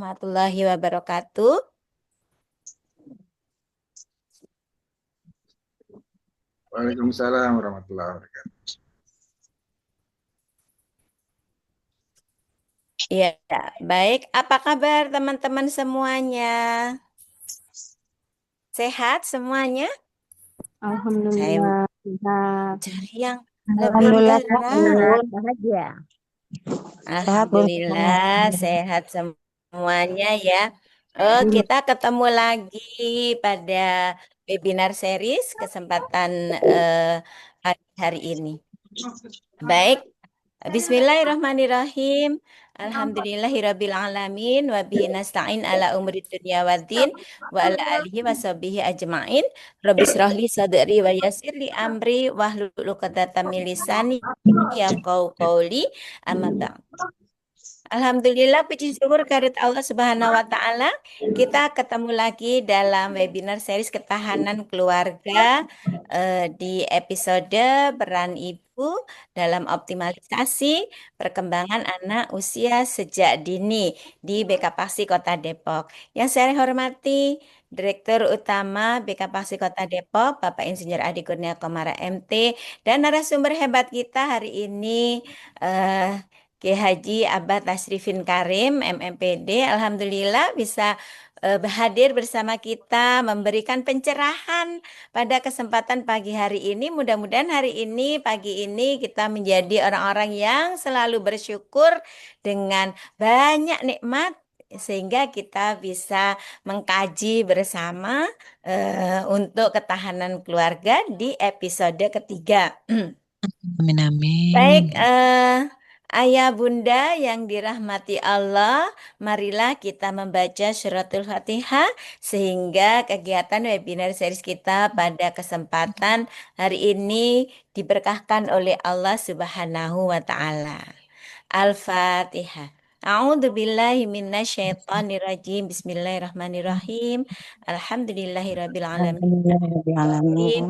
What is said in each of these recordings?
warahmatullahi wabarakatuh. Waalaikumsalam warahmatullahi wabarakatuh. Ya, baik. Apa kabar teman-teman semuanya? Sehat semuanya? Saya Alhamdulillah sehat. cari yang lebih Alhamdulillah sehat, Bu. tenang. Bahagia. Sehat, Bu. Alhamdulillah sehat semuanya ya. Oh, kita ketemu lagi pada webinar series kesempatan hari ini. Baik. Bismillahirrahmanirrahim. Alhamdulillahirabbil alamin wa bihi nasta'in ala umri dunya waddin wa ala alihi washabihi ajmain. Rabbi shrahli sadri wa yassir li amri wahlul 'uqdatam min lisani yafqahu qawli. Amma ba'd. Alhamdulillah, puji syukur kehadirat Allah Subhanahu wa Ta'ala. Kita ketemu lagi dalam webinar series ketahanan keluarga di episode peran ibu dalam optimalisasi perkembangan anak usia sejak dini di BK Paksi Kota Depok. Yang saya hormati Direktur Utama BK Paksi Kota Depok, Bapak Insinyur Adi Kurnia Komara MT, dan narasumber hebat kita hari ini. Kiai Haji Abah Tasrifin Karim, MMPD, Alhamdulillah bisa hadir bersama kita, memberikan pencerahan pada kesempatan pagi hari ini. Mudah-mudahan hari ini, pagi ini kita menjadi orang-orang yang selalu bersyukur dengan banyak nikmat, sehingga kita bisa mengkaji bersama untuk ketahanan keluarga di episode ketiga. Amin, Baik, amin. Ayah Bunda yang dirahmati Allah, marilah kita membaca suratul Fatihah sehingga kegiatan webinar series kita pada kesempatan hari ini diberkahkan oleh Allah Subhanahu wa Ta'ala. Al-Fatihah. A'udzu billahi minasyaitonir rajim. Bismillahirrahmanirrahim. Alhamdulillahirabbil alamin. Alhamdulillahirabbil alamin.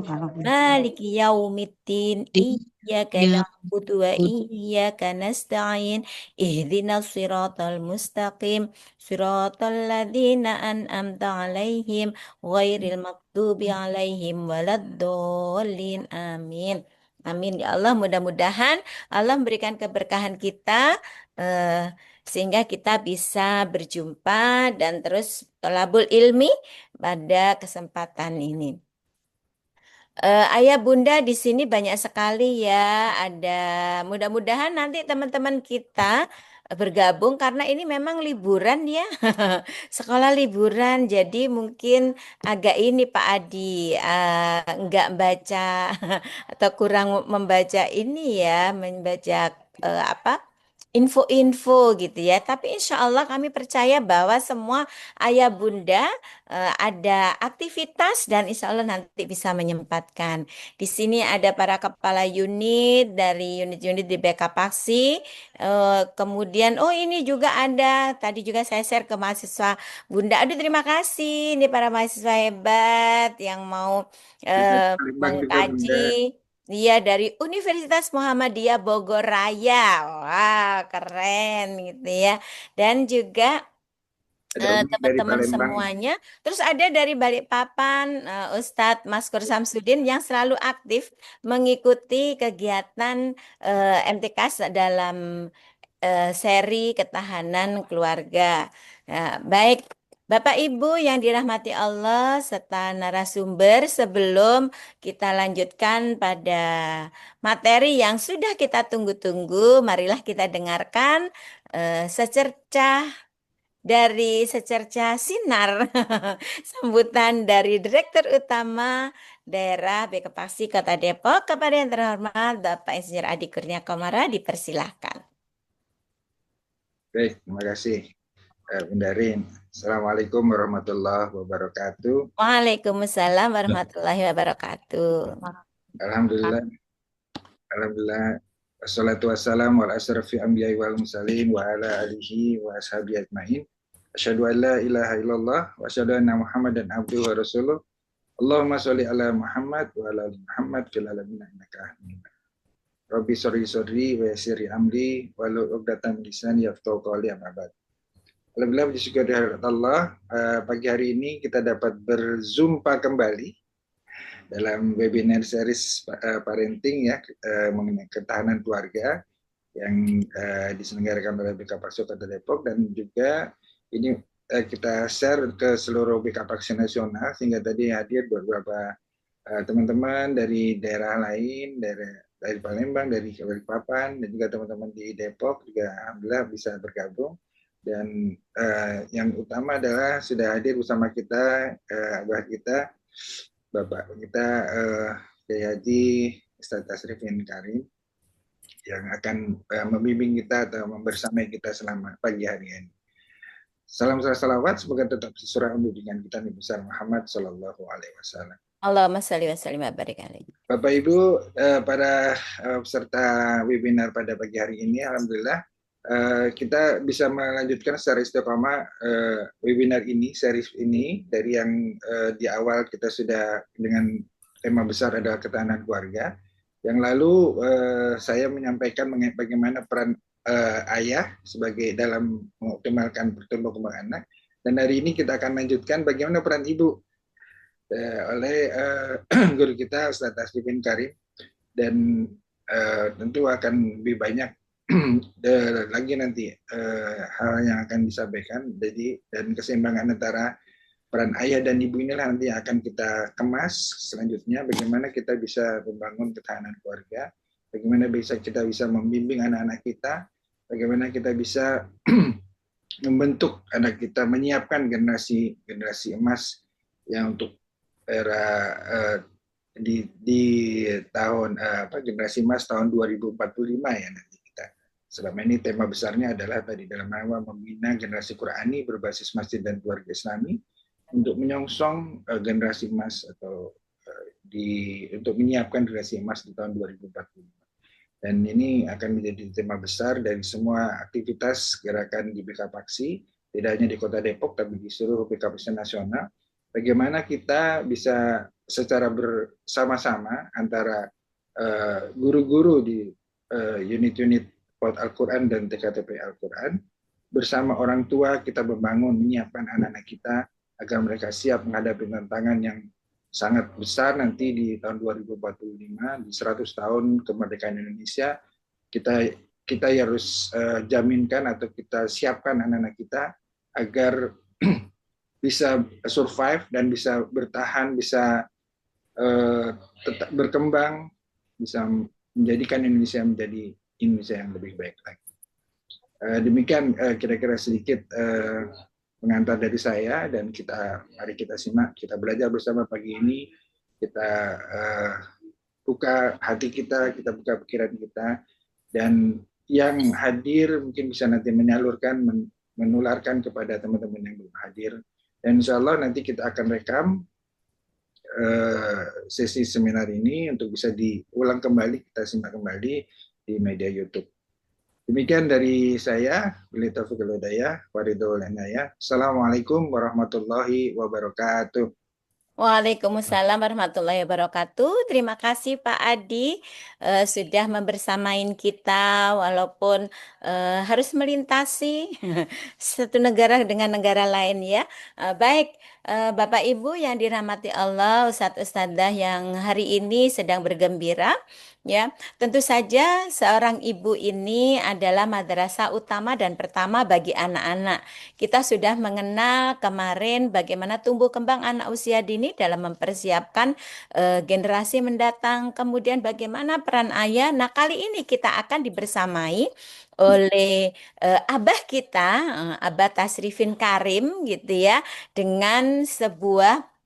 Maliki yaumiddin. Iyyaka Ya, na'budu wa iyyaka nasta'in. Ihdinas siratal mustaqim. Siratal ladzina an'amta 'alaihim ghairil maghdubi 'alaihim waladdallin. Amin. Amin ya Allah, mudah-mudahan Allah memberikan keberkahan kita eh, sehingga kita bisa berjumpa dan terus tolabul ilmi pada kesempatan ini. Ayah Bunda di sini banyak sekali ya. Ada mudah-mudahan nanti teman-teman kita bergabung karena ini memang liburan ya. Sekolah liburan jadi mungkin agak ini Pak Adi nggak baca atau kurang membaca ini ya, membaca apa? Info-info gitu ya. Tapi insya Allah kami percaya bahwa semua ayah bunda ada aktivitas dan insya Allah nanti bisa menyempatkan. Di sini ada para kepala unit dari unit-unit di BK Paksi. Kemudian, oh ini juga ada. Tadi juga saya share ke mahasiswa Bunda. Aduh terima kasih. Ini para mahasiswa hebat yang mau Palembang juga Bunda. mengkaji. Dia dari Universitas Muhammadiyah Bogor Raya. Wah, keren gitu ya. Dan juga Ada Umi dari teman-teman Palembang. semuanya. Terus ada dari Balikpapan, Ustadz Maskur Samsudin yang selalu aktif mengikuti kegiatan MTK dalam seri ketahanan keluarga. Nah, baik, Bapak Ibu yang dirahmati Allah serta narasumber, sebelum kita lanjutkan pada materi yang sudah kita tunggu-tunggu, marilah kita dengarkan secercah dari secercah sinar sambutan dari Direktur Utama Daerah BK Paksi Kota Depok kepada yang terhormat Bapak Insinyur Adi Kurnia Komara, dipersilahkan. Baik, terima kasih Bunda Rin. Assalamualaikum warahmatullahi wabarakatuh. Waalaikumsalam warahmatullahi wabarakatuh. Alhamdulillah. Alhamdulillah. Wassalatu wassalamu ala asrafi anbiya'i wal mursalin wa ala alihi wa ashabihi ajmain. Asyhadu an la ilaha illallah wa asyhadu anna Muhammadan abduhu wa rasuluh. Allahumma sholli ala Muhammad wa ala ali Muhammad fil alamin innaka Hamidum Majid. Rabbi sholli shodri wa yassir amri wahlul 'uqdatam min lisani yafqahu qawli amma ba'd. Alhamdulillah puji syukur kehadirat Allah, pagi hari ini kita dapat berzumpa kembali dalam webinar series parenting ya, mengenai ketahanan keluarga yang diselenggarakan oleh BK Kota Depok, dan juga ini kita share ke seluruh BK nasional, sehingga tadi hadir beberapa teman-teman dari daerah lain, dari Palembang, dari Balikpapan, dan juga teman-teman di Depok juga alhamdulillah bisa bergabung. Dan yang utama adalah sudah hadir bersama kita abah kita, bapak kita Kiai Haji Ustadz Tasrifin Karim, yang akan membimbing kita atau membersamai kita selama pagi hari ini. Salam salawat, semoga tetap sesuai bimbingan kita Nabi besar Muhammad Sallallahu Alaihi Wasallam. Allahumma sholli wa sallim wa barik alaihi. Bapak Ibu, para peserta webinar pada pagi hari ini, alhamdulillah kita bisa melanjutkan secara istiqomah webinar ini, series ini, dari yang di awal kita sudah dengan tema besar adalah ketahanan keluarga. Yang lalu saya menyampaikan bagaimana peran ayah sebagai dalam mengoptimalkan pertumbuhan kembang anak, dan hari ini kita akan lanjutkan bagaimana peran ibu oleh guru kita Ustadz Tasrifin Karim, dan tentu akan lebih banyak lagi nanti hal yang akan disampaikan. Jadi, dan keseimbangan antara peran ayah dan ibu inilah nanti akan kita kemas selanjutnya, bagaimana kita bisa membangun ketahanan keluarga, bagaimana kita bisa membimbing anak-anak kita, bagaimana kita bisa membentuk anak kita, menyiapkan generasi emas yang untuk era di tahun generasi emas tahun 2045 ya nanti kita. Selama ini tema besarnya adalah tadi dalam rangka membina generasi Qurani berbasis masjid dan keluarga Islami untuk menyongsong generasi emas atau untuk menyiapkan generasi emas di tahun 2045. Dan ini akan menjadi tema besar dari semua aktivitas gerakan di BK Paksi, tidak hanya di Kota Depok tapi di seluruh BK Paksi nasional. Bagaimana kita bisa secara bersama-sama antara guru-guru di unit-unit PAUD Al-Quran dan TKTP Al-Quran, bersama orang tua kita membangun, menyiapkan anak-anak kita agar mereka siap menghadapi tantangan yang sangat besar nanti di tahun 2045, di 100 tahun kemerdekaan Indonesia. Kita harus jaminkan atau kita siapkan anak-anak kita agar bisa survive dan bisa bertahan, bisa tetap berkembang, bisa menjadikan Indonesia menjadi Indonesia yang lebih baik lagi. Demikian kira-kira sedikit pengantar dari saya, dan mari kita simak, kita belajar bersama pagi ini, kita buka hati kita buka pikiran kita, dan yang hadir mungkin bisa nanti menyalurkan, menularkan kepada teman-teman yang belum hadir. Dan insya Allah nanti kita akan rekam sesi seminar ini untuk bisa diulang kembali, kita simak kembali di media YouTube. Demikian dari saya, Billy Taufiq Al-Hidayah, Waridul Inayah. Assalamualaikum warahmatullahi wabarakatuh. Waalaikumsalam warahmatullahi wabarakatuh. Terima kasih Pak Adi sudah membersamain kita, walaupun harus melintasi satu negara dengan negara lain ya. Baik, Bapak Ibu yang dirahmati Allah, Ustadz Ustadzah yang hari ini sedang bergembira. Ya, tentu saja seorang ibu ini adalah madrasah utama dan pertama bagi anak-anak. Kita sudah mengenal kemarin bagaimana tumbuh kembang anak usia dini dalam mempersiapkan generasi mendatang. Kemudian bagaimana peran ayah. Nah, kali ini kita akan dibersamai oleh abah kita, Abah Tasrifin Karim gitu ya, dengan sebuah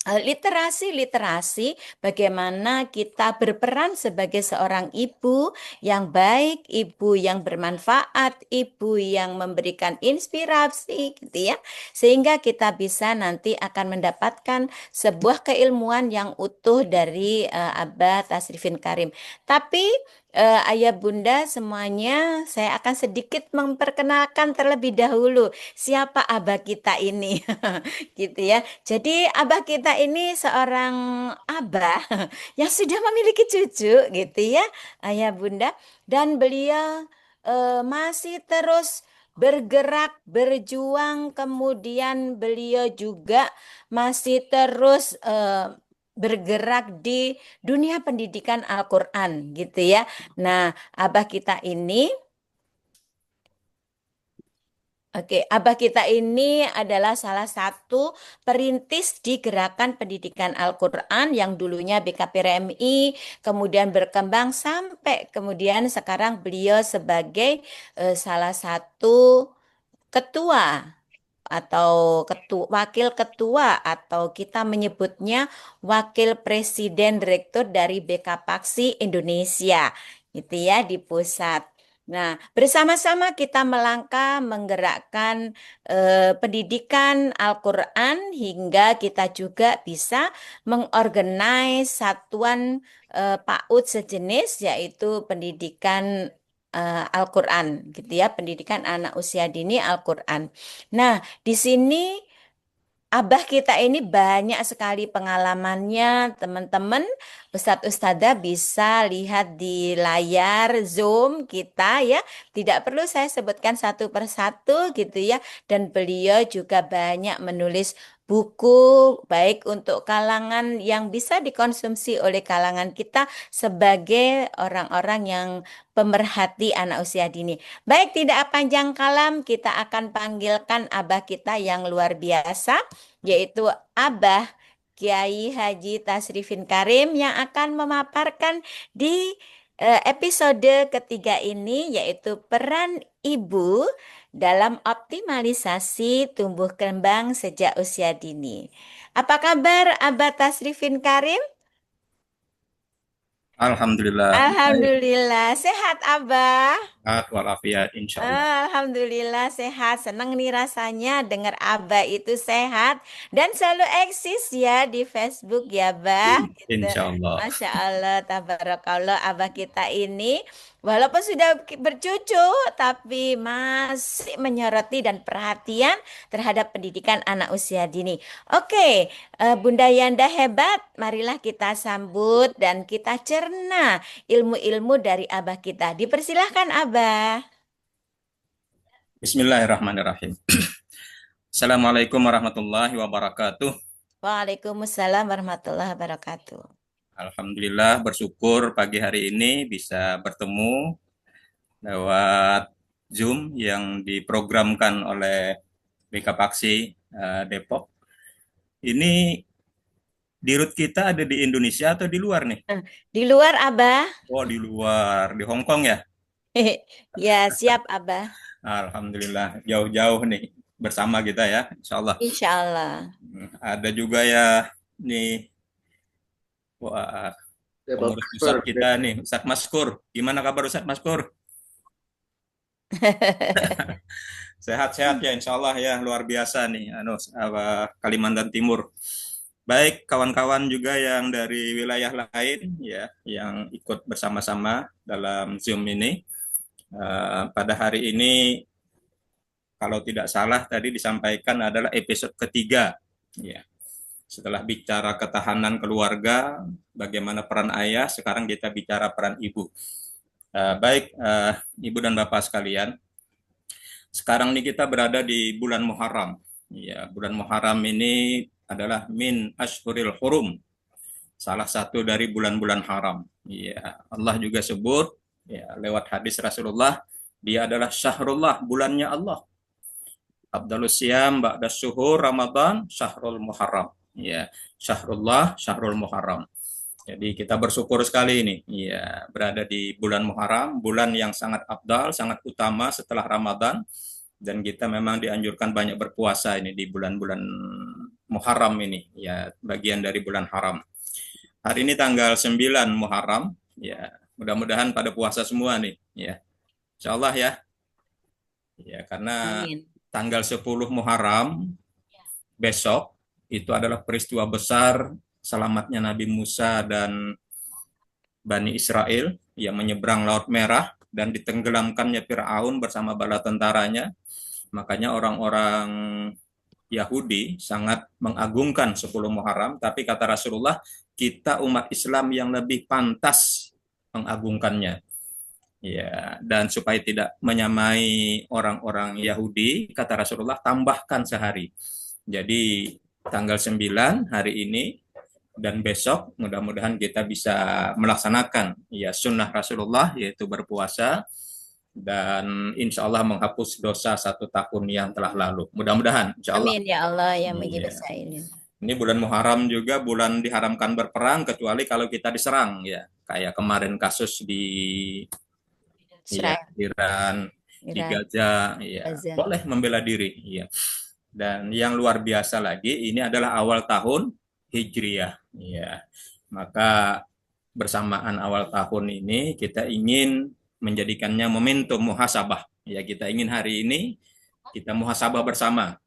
literasi bagaimana kita berperan sebagai seorang ibu yang baik, ibu yang bermanfaat, ibu yang memberikan inspirasi gitu ya, sehingga kita bisa nanti akan mendapatkan sebuah keilmuan yang utuh dari Abah Tasrifin Karim. Tapi ayah bunda semuanya, saya akan sedikit memperkenalkan terlebih dahulu siapa abah kita ini gitu ya. Jadi abah kita ini seorang abah yang sudah memiliki cucu gitu ya, ayah bunda, dan beliau masih terus bergerak, berjuang, kemudian beliau juga masih terus bergerak di dunia pendidikan Al-Quran gitu ya. Nah, abah kita ini abah kita ini adalah salah satu perintis di gerakan pendidikan Al-Quran yang dulunya BKPRMI, kemudian berkembang sampai kemudian sekarang beliau sebagai salah satu ketua atau wakil ketua atau kita menyebutnya wakil presiden direktur dari BKPaksi Indonesia gitu ya di pusat. Nah, bersama-sama kita melangkah menggerakkan pendidikan Al-Quran hingga kita juga bisa mengorganize satuan PAUD sejenis yaitu pendidikan Al-Quran gitu ya, pendidikan anak usia dini Al-Quran. Nah, di sini abah kita ini banyak sekali pengalamannya, teman-teman. Ustadz Ustadzah bisa lihat di layar Zoom kita ya. Tidak perlu saya sebutkan satu persatu gitu ya. Dan beliau juga banyak menulis buku baik untuk kalangan yang bisa dikonsumsi oleh kalangan kita sebagai orang-orang yang pemerhati anak usia dini. Baik, tidak panjang kalam, kita akan panggilkan abah kita yang luar biasa yaitu Abah Kiai Haji Tasrifin Karim yang akan memaparkan di episode ketiga ini yaitu peran ibu dalam optimalisasi tumbuh kembang sejak usia dini. Apa kabar Abah Tasrifin Karim? Alhamdulillah, baik. Alhamdulillah, sehat Abah. Sehat walafiat, insya Allah. Alhamdulillah sehat. Senang nih rasanya dengar Abah itu sehat dan selalu eksis ya di Facebook ya, Bah. Gitu. Insya Allah. Masya Allah, tabarakallah Abah kita ini walaupun sudah bercucu tapi masih menyoroti dan perhatian terhadap pendidikan anak usia dini. Oke, Bunda Yanda hebat. Marilah kita sambut dan kita cerna ilmu-ilmu dari Abah kita. Dipersilahkan Abah. Bismillahirrahmanirrahim. Assalamualaikum warahmatullahi wabarakatuh. Waalaikumsalam warahmatullahi wabarakatuh. Alhamdulillah bersyukur pagi hari ini bisa bertemu lewat Zoom yang diprogramkan oleh BKPaksi Depok. Ini dirut kita ada di Indonesia atau di luar nih? Di luar Abah. Oh, di luar, di Hong Kong ya? Ya, siap Abah. Alhamdulillah, jauh-jauh nih bersama kita ya, insya Allah. Insya Allah. Ada juga ya nih, wah, pengurus pusat kita nih, Ustadz Maskur. Gimana kabar Ustadz Maskur? Sehat-sehat ya, insya Allah ya, luar biasa nih, Kalimantan Timur. Baik, kawan-kawan juga yang dari wilayah lain ya, yang ikut bersama-sama dalam Zoom ini. Pada hari ini, kalau tidak salah tadi disampaikan adalah episode ketiga. Ya. Setelah bicara ketahanan keluarga, bagaimana peran ayah, sekarang kita bicara peran ibu. Baik, Ibu dan Bapak sekalian, sekarang ini kita berada di bulan Muharram. Ya, bulan Muharram ini adalah min ashhuril hurum, salah satu dari bulan-bulan haram. Ya, Allah juga sebut ya lewat hadis Rasulullah, dia adalah syahrullah, bulannya Allah. Abdalus siyam ba'da syuhur Ramadan syahrul Muharram. Ya, syahrullah, syahrul Muharram. Jadi kita bersyukur sekali ini ya berada di bulan Muharram, bulan yang sangat afdal, sangat utama setelah Ramadan, dan kita memang dianjurkan banyak berpuasa ini di bulan-bulan Muharram ini ya, bagian dari bulan haram. Hari ini tanggal 9 Muharram ya. Mudah-mudahan pada puasa semua nih, ya. Insya Allah ya. Ya, karena Amin. Tanggal 10 Muharram besok itu adalah peristiwa besar selamatnya Nabi Musa dan Bani Israel yang menyeberang Laut Merah dan ditenggelamkannya Fir'aun bersama bala tentaranya. Makanya orang-orang Yahudi sangat mengagungkan 10 Muharram, tapi kata Rasulullah, kita umat Islam yang lebih pantas mengagungkannya. Ya, dan supaya tidak menyamai orang-orang Yahudi, kata Rasulullah, tambahkan sehari. Jadi tanggal 9 hari ini dan besok mudah-mudahan kita bisa melaksanakan ya sunnah Rasulullah, yaitu berpuasa, dan insya Allah menghapus dosa 1 tahun yang telah lalu. Mudah-mudahan, insya Allah. Amin ya Allah yang Iya. Basailin. Ini bulan Muharram juga bulan diharamkan berperang kecuali kalau kita diserang ya. Kayak kemarin kasus di ya, Iran, di Gaza, ya Gaza. boleh membela diri. Ya. Dan yang luar biasa lagi, ini adalah awal tahun Hijriah. Ya. Maka bersamaan awal tahun ini kita ingin menjadikannya momentum muhasabah. Ya, kita ingin hari ini kita muhasabah bersama.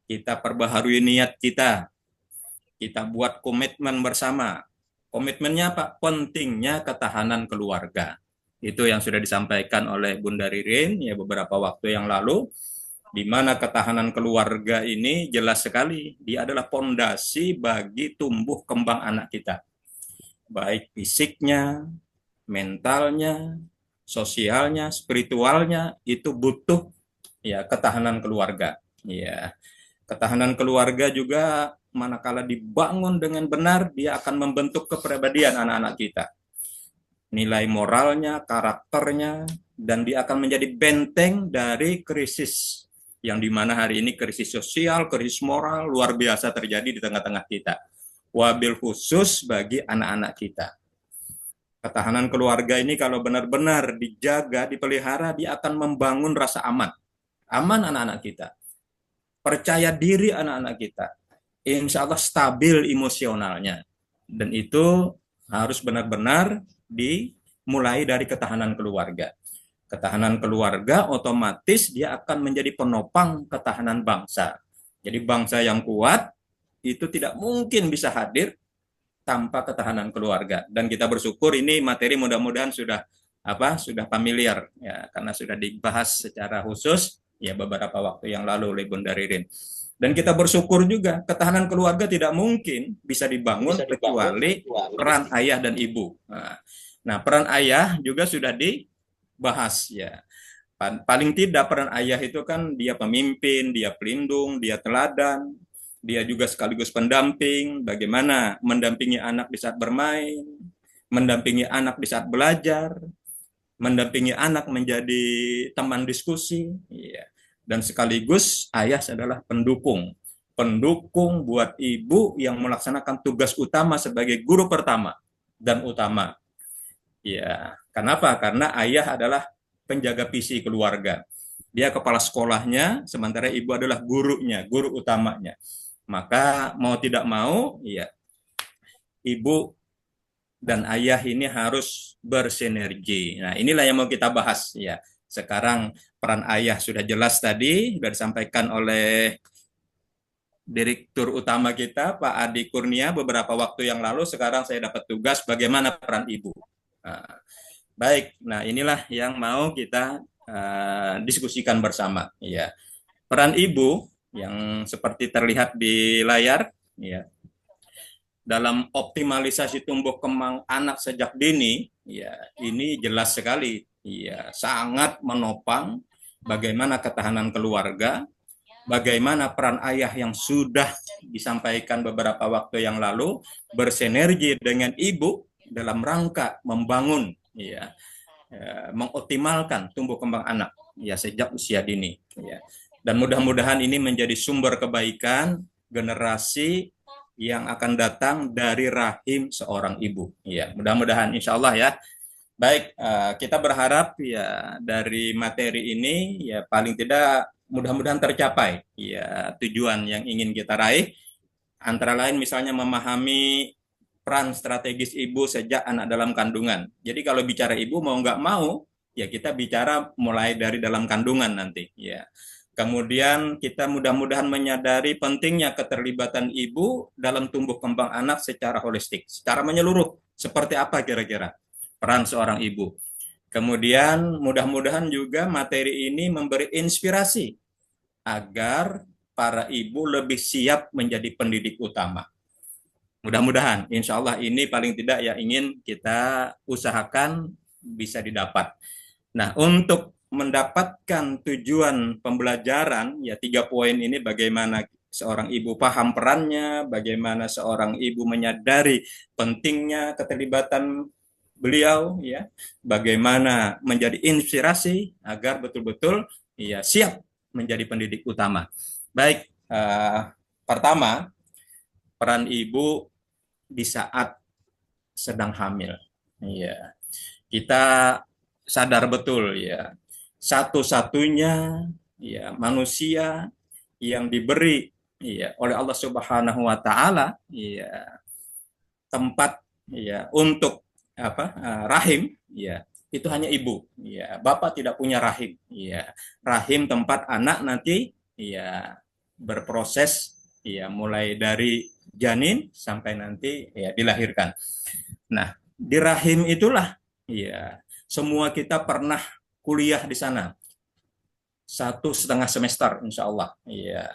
Kita perbaharui niat kita. Kita buat komitmen bersama. Komitmennya apa? Pentingnya ketahanan keluarga. Itu yang sudah disampaikan oleh Bunda Ririn ya beberapa waktu yang lalu, di mana ketahanan keluarga ini jelas sekali dia adalah pondasi bagi tumbuh kembang anak kita, baik fisiknya, mentalnya, sosialnya, spiritualnya, itu butuh ya ketahanan keluarga. Ya, ketahanan keluarga juga manakala dibangun dengan benar, dia akan membentuk kepribadian anak-anak kita, nilai moralnya, karakternya, dan dia akan menjadi benteng dari krisis yang dimana hari ini krisis sosial, krisis moral luar biasa terjadi di tengah-tengah kita. Wabil khusus bagi anak-anak kita. Ketahanan keluarga ini kalau benar-benar dijaga, dipelihara, dia akan membangun rasa aman. Aman anak-anak kita. Percaya diri anak-anak kita. Insya Allah stabil emosionalnya. Dan itu harus benar-benar dimulai dari ketahanan keluarga. Ketahanan keluarga otomatis dia akan menjadi penopang ketahanan bangsa. Jadi bangsa yang kuat itu tidak mungkin bisa hadir tanpa ketahanan keluarga. Dan kita bersyukur ini materi mudah-mudahan sudah familiar ya, karena sudah dibahas secara khusus ya beberapa waktu yang lalu oleh Bunda Ririn. Dan kita bersyukur juga ketahanan keluarga tidak mungkin bisa dibangun kecuali peran ayah dan ibu. Nah, peran ayah juga sudah dibahas ya. Paling tidak peran ayah itu kan dia pemimpin, dia pelindung, dia teladan, dia juga sekaligus pendamping, bagaimana mendampingi anak di saat bermain, mendampingi anak di saat belajar, mendampingi anak menjadi teman diskusi, ya. Dan sekaligus ayah adalah pendukung buat ibu yang melaksanakan tugas utama sebagai guru pertama dan utama. Ya, kenapa? Karena ayah adalah penjaga visi keluarga. Dia kepala sekolahnya, sementara ibu adalah gurunya, guru utamanya. Maka mau tidak mau, ya ibu dan ayah ini harus bersinergi. Nah, inilah yang mau kita bahas ya. Sekarang peran ayah sudah jelas tadi, sudah disampaikan oleh Direktur Utama kita, Pak Adi Kurnia, beberapa waktu yang lalu. Sekarang saya dapat tugas bagaimana peran ibu. Baik, nah inilah yang mau kita diskusikan bersama. Ya, peran ibu yang seperti terlihat di layar, ya, dalam optimalisasi tumbuh kembang anak sejak dini, ya ini jelas sekali. Ya, sangat menopang bagaimana ketahanan keluarga, bagaimana peran ayah yang sudah disampaikan beberapa waktu yang lalu bersinergi dengan ibu dalam rangka membangun, ya, mengoptimalkan tumbuh kembang anak, ya sejak usia dini. Ya. Dan mudah-mudahan ini menjadi sumber kebaikan generasi yang akan datang dari rahim seorang ibu. Ya, mudah-mudahan, insya Allah ya. Baik, kita berharap ya dari materi ini ya paling tidak mudah-mudahan tercapai ya tujuan yang ingin kita raih, antara lain misalnya memahami peran strategis ibu sejak anak dalam kandungan. Jadi kalau bicara ibu mau nggak mau ya kita bicara mulai dari dalam kandungan nanti ya. Kemudian kita mudah-mudahan menyadari pentingnya keterlibatan ibu dalam tumbuh kembang anak secara holistik, secara menyeluruh. Seperti apa kira-kira peran seorang ibu. Kemudian mudah-mudahan juga materi ini memberi inspirasi agar para ibu lebih siap menjadi pendidik utama. Mudah-mudahan, insya Allah ini paling tidak ya ingin kita usahakan bisa didapat. Nah, untuk mendapatkan tujuan pembelajaran, ya 3 poin ini bagaimana seorang ibu paham perannya, bagaimana seorang ibu menyadari pentingnya keterlibatan beliau, ya, bagaimana menjadi inspirasi agar betul-betul ya siap menjadi pendidik utama. Baik, pertama, peran ibu di saat sedang hamil. Ya, kita sadar betul ya, satu-satunya ya manusia yang diberi ya oleh Allah Subhanahu wa taala ya tempat ya untuk rahim ya itu hanya ibu ya, bapak tidak punya rahim ya. Rahim tempat anak nanti ya berproses ya mulai dari janin sampai nanti ya dilahirkan. Nah, di rahim itulah ya semua kita pernah kuliah di sana 1,5 semester insya Allah ya.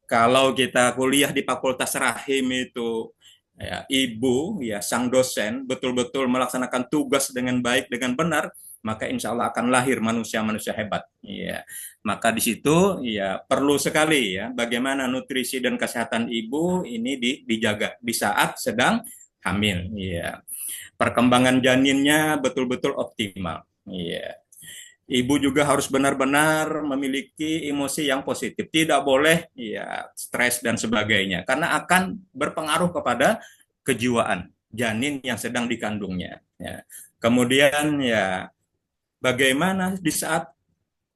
Kalau kita kuliah di Fakultas Rahim itu ya, ibu ya sang dosen betul-betul melaksanakan tugas dengan baik dengan benar, maka insya Allah akan lahir manusia-manusia hebat ya. Maka di situ ya perlu sekali ya bagaimana nutrisi dan kesehatan ibu ini dijaga di saat sedang hamil ya. Perkembangan janinnya betul-betul optimal ya. Ibu juga harus benar-benar memiliki emosi yang positif. Tidak boleh ya stres dan sebagainya karena akan berpengaruh kepada kejiwaan janin yang sedang dikandungnya ya. Kemudian ya bagaimana di saat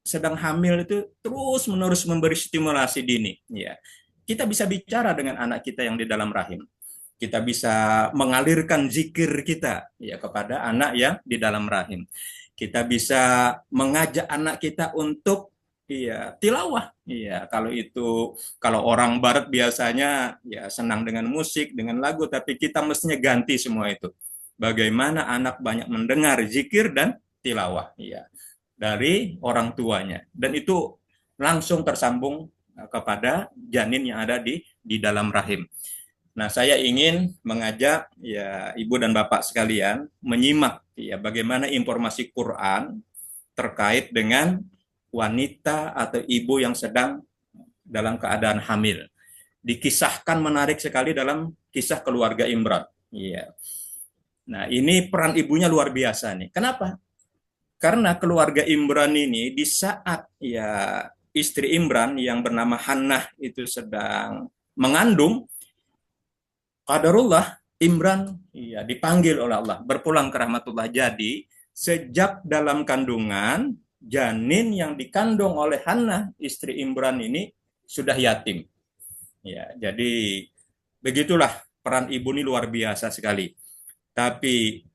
sedang hamil itu terus-menerus memberi stimulasi dini ya. Kita bisa bicara dengan anak kita yang di dalam rahim. Kita bisa mengalirkan zikir kita ya kepada anak yang di dalam rahim. Kita bisa mengajak anak kita untuk ya tilawah. Ya, kalau orang barat biasanya ya senang dengan musik, dengan lagu, tapi kita mestinya ganti semua itu. Bagaimana anak banyak mendengar zikir dan tilawah ya dari orang tuanya. Dan itu langsung tersambung kepada janin yang ada di dalam rahim. Nah, saya ingin mengajak ya Ibu dan Bapak sekalian menyimak ya bagaimana informasi Quran terkait dengan wanita atau ibu yang sedang dalam keadaan hamil. Dikisahkan menarik sekali dalam kisah keluarga Imran. Ya. Nah, ini peran ibunya luar biasa nih. Kenapa? Karena keluarga Imran ini di saat ya istri Imran yang bernama Hannah itu sedang mengandung, qadarullah Imran ya dipanggil oleh Allah berpulang ke rahmatullah. Jadi sejak dalam kandungan janin yang dikandung oleh Hannah istri Imran ini sudah yatim. Ya, jadi begitulah peran ibu ini luar biasa sekali. Tapi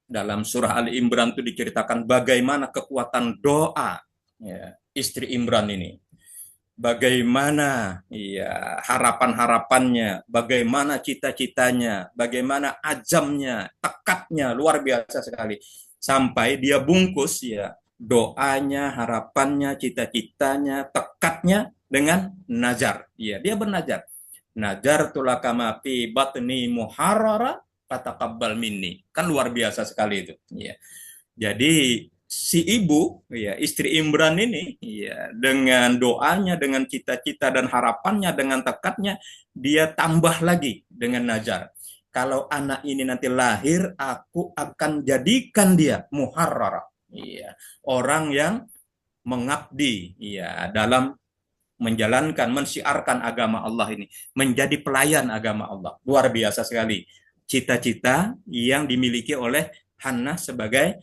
dalam surah Ali Imran itu diceritakan bagaimana kekuatan doa ya, istri Imran ini. Bagaimana ya harapan-harapannya, bagaimana cita-citanya, bagaimana azamnya, tekadnya luar biasa sekali. Sampai dia bungkus ya doanya, harapannya, cita-citanya, tekadnya dengan nazar. Ya, dia bernazar. Nazar tulaka ma fi batni muharrara fataqabbal minni. Kan luar biasa sekali itu. Ya. Jadi si ibu, ya istri Imran ini, ya dengan doanya, dengan cita-cita dan harapannya, dengan tekadnya, dia tambah lagi dengan nazar. Kalau anak ini nanti lahir, aku akan jadikan dia muharrara, ya orang yang mengabdi, ya dalam menjalankan, mensiarkan agama Allah ini, menjadi pelayan agama Allah. Luar biasa sekali cita-cita yang dimiliki oleh Hannah sebagai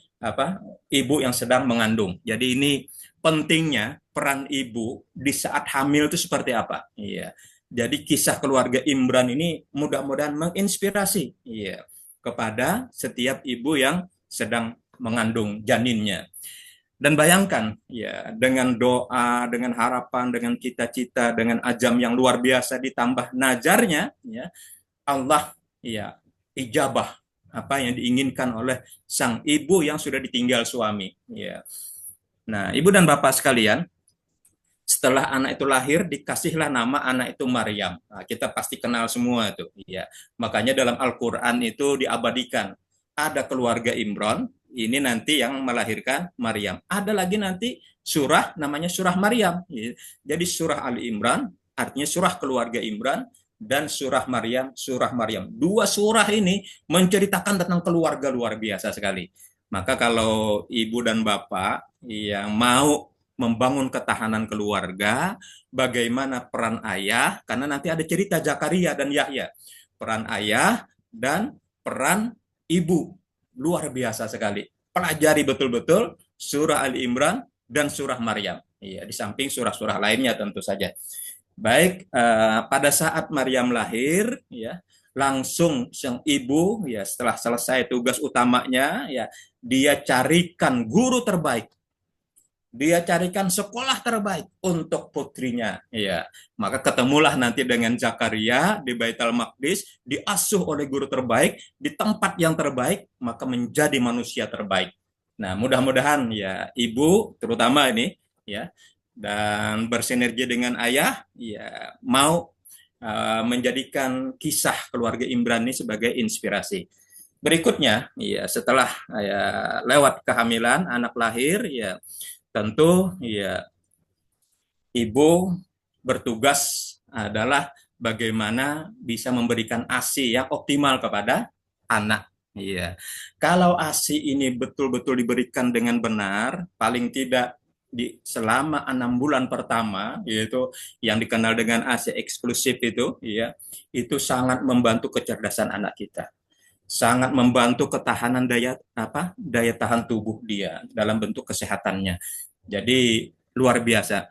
ibu yang sedang mengandung. Jadi ini pentingnya peran ibu di saat hamil itu seperti apa? Iya. Jadi kisah keluarga Imran ini mudah-mudahan menginspirasi iya kepada setiap ibu yang sedang mengandung janinnya. Dan bayangkan ya dengan doa, dengan harapan, dengan cita-cita, dengan azam yang luar biasa ditambah nazarnya ya Allah ya ijabah apa yang diinginkan oleh sang ibu yang sudah ditinggal suami. Ya. Nah, ibu dan bapak sekalian, setelah anak itu lahir, dikasihlah nama anak itu Maryam. Nah, kita pasti kenal semua itu. Ya. Makanya dalam Al-Quran itu diabadikan. Ada keluarga Imran ini nanti yang melahirkan Maryam. Ada lagi nanti surah namanya surah Maryam. Jadi surah Ali Imran artinya surah keluarga Imran, dan surah Maryam, surah Maryam. Dua surah ini menceritakan tentang keluarga luar biasa sekali. Maka kalau ibu dan bapak yang mau membangun ketahanan keluarga, bagaimana peran ayah, karena nanti ada cerita Zakaria dan Yahya. Peran ayah dan peran ibu. Luar biasa sekali. Pelajari betul-betul surah Ali Imran dan surah Maryam. Iya, di samping surah-surah lainnya tentu saja. Baik, pada saat Maryam lahir, ya, langsung sang ibu, ya, setelah selesai tugas utamanya, ya, dia carikan guru terbaik, dia carikan sekolah terbaik untuk putrinya, ya. Maka ketemulah nanti dengan Zakaria di Baitul Maqdis, diasuh oleh guru terbaik di tempat yang terbaik, maka menjadi manusia terbaik. Nah, mudah-mudahan ya ibu terutama ini, ya, dan bersinergi dengan ayah, ya, mau menjadikan kisah keluarga Imran ini sebagai inspirasi. Berikutnya, ya, setelah ya lewat kehamilan, anak lahir, ya, tentu ya ibu bertugas adalah bagaimana bisa memberikan ASI yang optimal kepada anak. Iya. Kalau ASI ini betul-betul diberikan dengan benar, paling tidak selama 6 bulan pertama, yaitu yang dikenal dengan ASI eksklusif itu, ya, itu sangat membantu kecerdasan anak kita, sangat membantu ketahanan daya tahan tubuh dia dalam bentuk kesehatannya. Jadi luar biasa.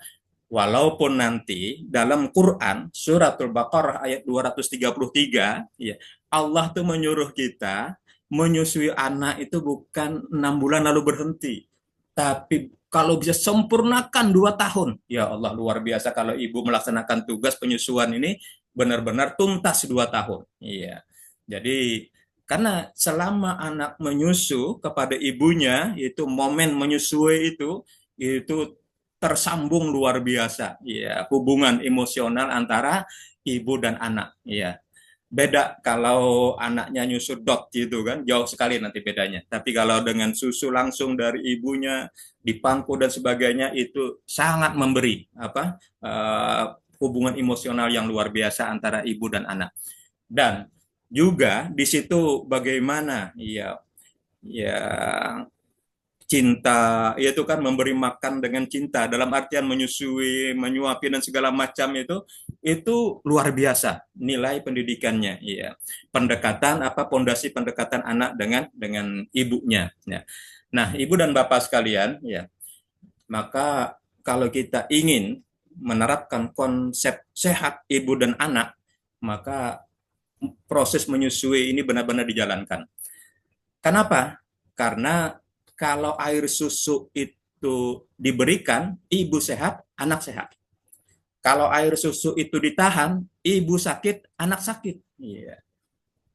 Walaupun nanti dalam Quran suratul Baqarah ayat 233, ya, Allah tuh menyuruh kita menyusui anak itu bukan 6 bulan lalu berhenti, tapi kalau bisa sempurnakan 2 tahun. Ya Allah, luar biasa kalau ibu melaksanakan tugas penyusuan ini benar-benar tuntas 2 tahun. Iya. Jadi karena selama anak menyusu kepada ibunya, itu momen menyusui itu tersambung luar biasa, ya, hubungan emosional antara ibu dan anak, ya. Beda kalau anaknya nyusu dot gitu kan, jauh sekali nanti bedanya. Tapi kalau dengan susu langsung dari ibunya, dipangku dan sebagainya, itu sangat memberi hubungan emosional yang luar biasa antara ibu dan anak. Dan juga di situ bagaimana ya cinta, yaitu kan memberi makan dengan cinta, dalam artian menyusui, menyuapi dan segala macam itu luar biasa nilai pendidikannya, ya. Pendekatan pondasi pendekatan anak dengan ibunya, ya. Nah, ibu dan bapak sekalian, ya, maka kalau kita ingin menerapkan konsep sehat ibu dan anak, maka proses menyusui ini benar-benar dijalankan. Kenapa? Karena kalau air susu itu diberikan, ibu sehat, anak sehat. Kalau air susu itu ditahan, ibu sakit, anak sakit. Iya.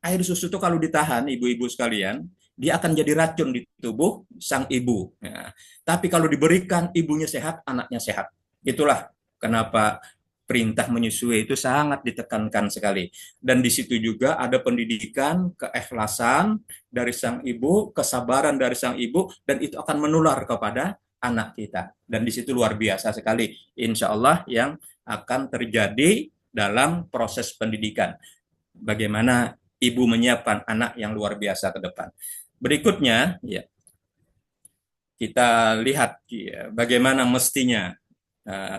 Air susu itu kalau ditahan, ibu-ibu sekalian, dia akan jadi racun di tubuh sang ibu. Ya. Tapi kalau diberikan, ibunya sehat, anaknya sehat. Itulah kenapa perintah menyusui itu sangat ditekankan sekali. Dan di situ juga ada pendidikan, keikhlasan dari sang ibu, kesabaran dari sang ibu, dan itu akan menular kepada anak kita. Dan di situ luar biasa sekali, insya Allah, yang akan terjadi dalam proses pendidikan. Bagaimana ibu menyiapkan anak yang luar biasa ke depan. Berikutnya, ya, kita lihat ya, bagaimana mestinya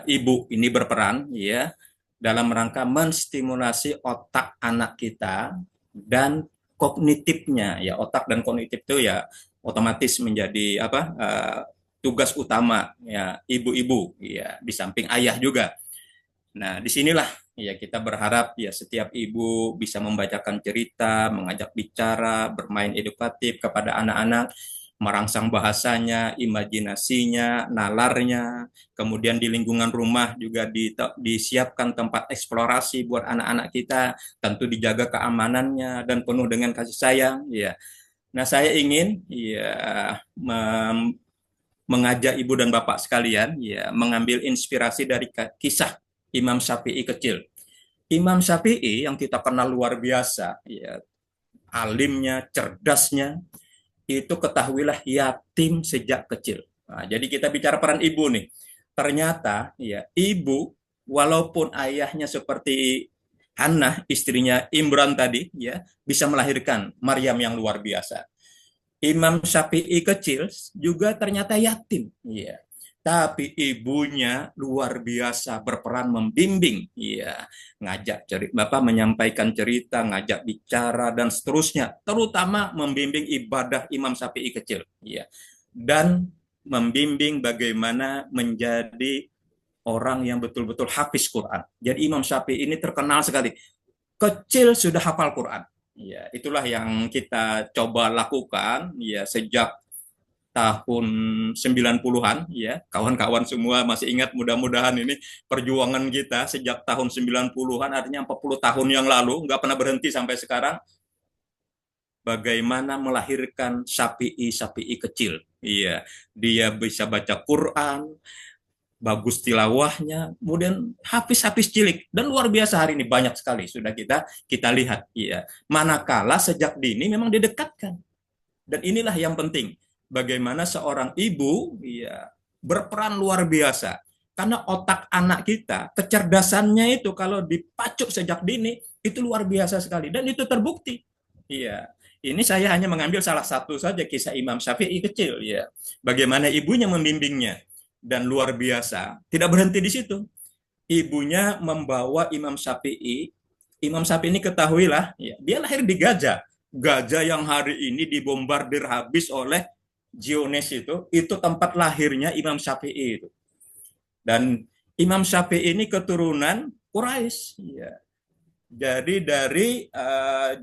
ibu ini berperan, ya, dalam rangka menstimulasi otak anak kita dan kognitifnya, ya. Otak dan kognitif itu ya otomatis menjadi tugas utama, ya, ibu-ibu, ya, di samping ayah juga. Nah, disinilah ya kita berharap ya setiap ibu bisa membacakan cerita, mengajak bicara, bermain edukatif kepada anak-anak, merangsang bahasanya, imajinasinya, nalarnya. Kemudian di lingkungan rumah juga disiapkan tempat eksplorasi buat anak-anak kita, tentu dijaga keamanannya dan penuh dengan kasih sayang, ya. Nah, saya ingin ya mengajak ibu dan bapak sekalian ya mengambil inspirasi dari kisah Imam Syafi'i kecil. Imam Syafi'i yang kita kenal luar biasa, ya, alimnya, cerdasnya, itu ketahuilah yatim sejak kecil. Nah, jadi kita bicara peran ibu nih. Ternyata ya ibu walaupun ayahnya seperti Hannah, istrinya Imran tadi ya, bisa melahirkan Maryam yang luar biasa. Imam Syafi'i kecil juga ternyata yatim. Ya. Tapi ibunya luar biasa berperan membimbing, ya, ngajak cerita, Bapak menyampaikan cerita, ngajak bicara dan seterusnya, terutama membimbing ibadah Imam Syafi'i kecil, ya, dan membimbing bagaimana menjadi orang yang betul-betul hafiz Quran. Jadi Imam Syafi'i ini terkenal sekali, kecil sudah hafal Quran. Ya, itulah yang kita coba lakukan ya sejak tahun 90-an ya. Kawan-kawan semua masih ingat, mudah-mudahan ini perjuangan kita sejak tahun 90-an, artinya 40 tahun yang lalu, nggak pernah berhenti sampai sekarang. Bagaimana melahirkan Syafi'i kecil. Iya, dia bisa baca Quran, bagus tilawahnya, kemudian hafiz cilik, dan luar biasa hari ini banyak sekali sudah kita lihat. Iya, manakala sejak dini memang didekatkan. Dan inilah yang penting, bagaimana seorang ibu ya berperan luar biasa. Karena otak anak kita, kecerdasannya itu kalau dipacuk sejak dini itu luar biasa sekali, dan itu terbukti. Iya. Ini saya hanya mengambil salah satu saja kisah Imam Syafi'i kecil ya. Bagaimana ibunya membimbingnya, dan luar biasa. Tidak berhenti di situ. Ibunya membawa Imam Syafi'i. Imam Syafi'i ini ketahuilah, ya, dia lahir di Gaza. Gaza yang hari ini dibombardir habis oleh Zionis itu tempat lahirnya Imam Syafi'i itu. Dan Imam Syafi'i ini keturunan Quraisy. Ya. Jadi dari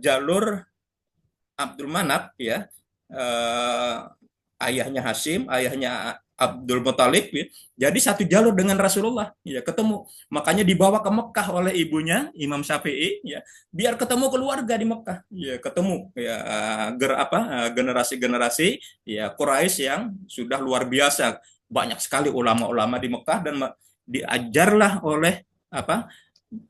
jalur Abdul Manaf ya, ayahnya Hashim, ayahnya Abdul Muthalib ya. Jadi satu jalur dengan Rasulullah ya, ketemu. Makanya dibawa ke Mekah oleh ibunya Imam Syafi'i ya, biar ketemu keluarga di Mekah. Ya, ketemu ya generasi-generasi ya Quraisy yang sudah luar biasa. Banyak sekali ulama-ulama di Mekah, dan diajarlah oleh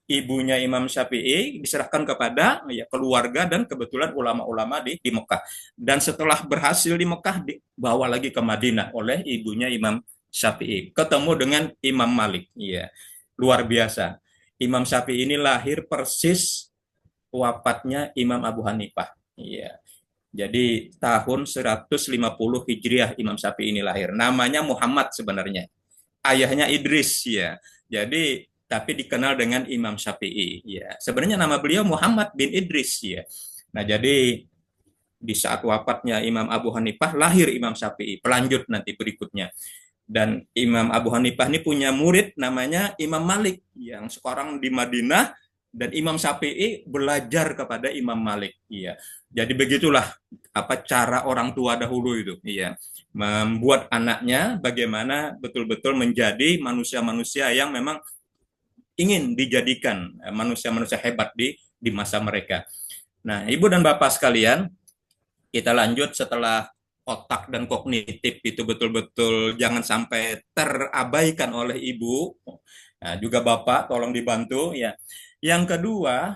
ibunya Imam Syafi'i, diserahkan kepada ya keluarga dan kebetulan ulama-ulama di Mekah. Dan setelah berhasil di Mekah, dibawa lagi ke Madinah oleh ibunya Imam Syafi'i, ketemu dengan Imam Malik. Ya, luar biasa. Imam Syafi'i ini lahir persis wafatnya Imam Abu Hanifah. Ya. Jadi tahun 150 Hijriah Imam Syafi'i ini lahir. Namanya Muhammad sebenarnya. Ayahnya Idris ya. Jadi tapi dikenal dengan Imam Syafi'i. Ya, sebenarnya nama beliau Muhammad bin Idris. Ya. Nah, jadi di saat wafatnya Imam Abu Hanifah, lahir Imam Syafi'i, pelanjut nanti berikutnya. Dan Imam Abu Hanifah ini punya murid namanya Imam Malik yang sekarang di Madinah, dan Imam Syafi'i belajar kepada Imam Malik. Iya. Jadi begitulah cara orang tua dahulu itu. Iya. Membuat anaknya bagaimana betul-betul menjadi manusia-manusia yang memang ingin dijadikan manusia-manusia hebat di masa mereka. Nah, Ibu dan Bapak sekalian, kita lanjut setelah otak dan kognitif itu betul-betul jangan sampai terabaikan oleh Ibu. Nah, juga Bapak tolong dibantu ya. Yang kedua,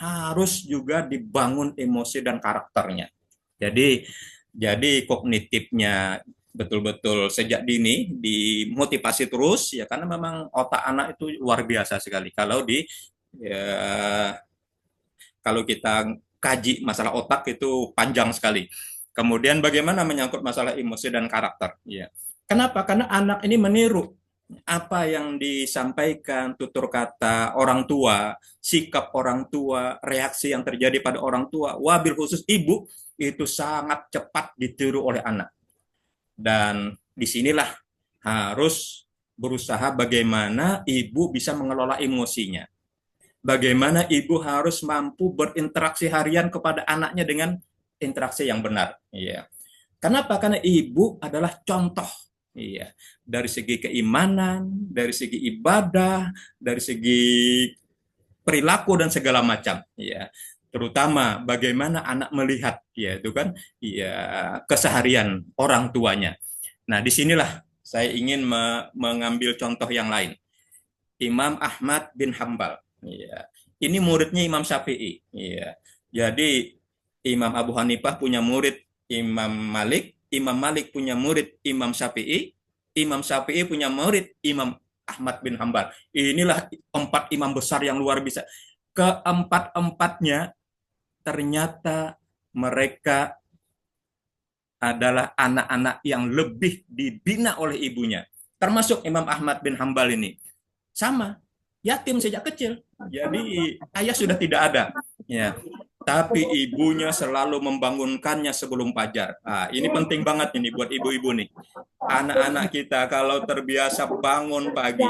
harus juga dibangun emosi dan karakternya. Jadi kognitifnya betul-betul sejak dini dimotivasi terus ya, karena memang otak anak itu luar biasa sekali kalau kalau kita kaji masalah otak itu panjang sekali. Kemudian bagaimana menyangkut masalah emosi dan karakter ya. Kenapa? Karena anak ini meniru apa yang disampaikan, tutur kata orang tua, sikap orang tua, reaksi yang terjadi pada orang tua, wabil khusus ibu, itu sangat cepat ditiru oleh anak. Dan disinilah harus berusaha bagaimana ibu bisa mengelola emosinya. Bagaimana ibu harus mampu berinteraksi harian kepada anaknya dengan interaksi yang benar. Iya. Kenapa? Karena ibu adalah contoh. Iya. Dari segi keimanan, dari segi ibadah, dari segi perilaku dan segala macam. Iya. Terutama bagaimana anak melihat ya itu kan ya keseharian orang tuanya. Nah, disinilah saya ingin mengambil contoh yang lain. Imam Ahmad bin Hambal. Ya. Ini muridnya Imam Syafi'i. Ya. Jadi Imam Abu Hanifah punya murid Imam Malik punya murid Imam Syafi'i punya murid Imam Ahmad bin Hambal. Inilah 4 imam besar yang luar biasa. Keempat-empatnya ternyata mereka adalah anak-anak yang lebih dibina oleh ibunya. Termasuk Imam Ahmad bin Hambal ini. Sama, yatim sejak kecil. Jadi ayah sudah tidak ada. Ya. Tapi ibunya selalu membangunkannya sebelum fajar. Nah, ini penting banget ini buat ibu-ibu nih. Anak-anak kita kalau terbiasa bangun pagi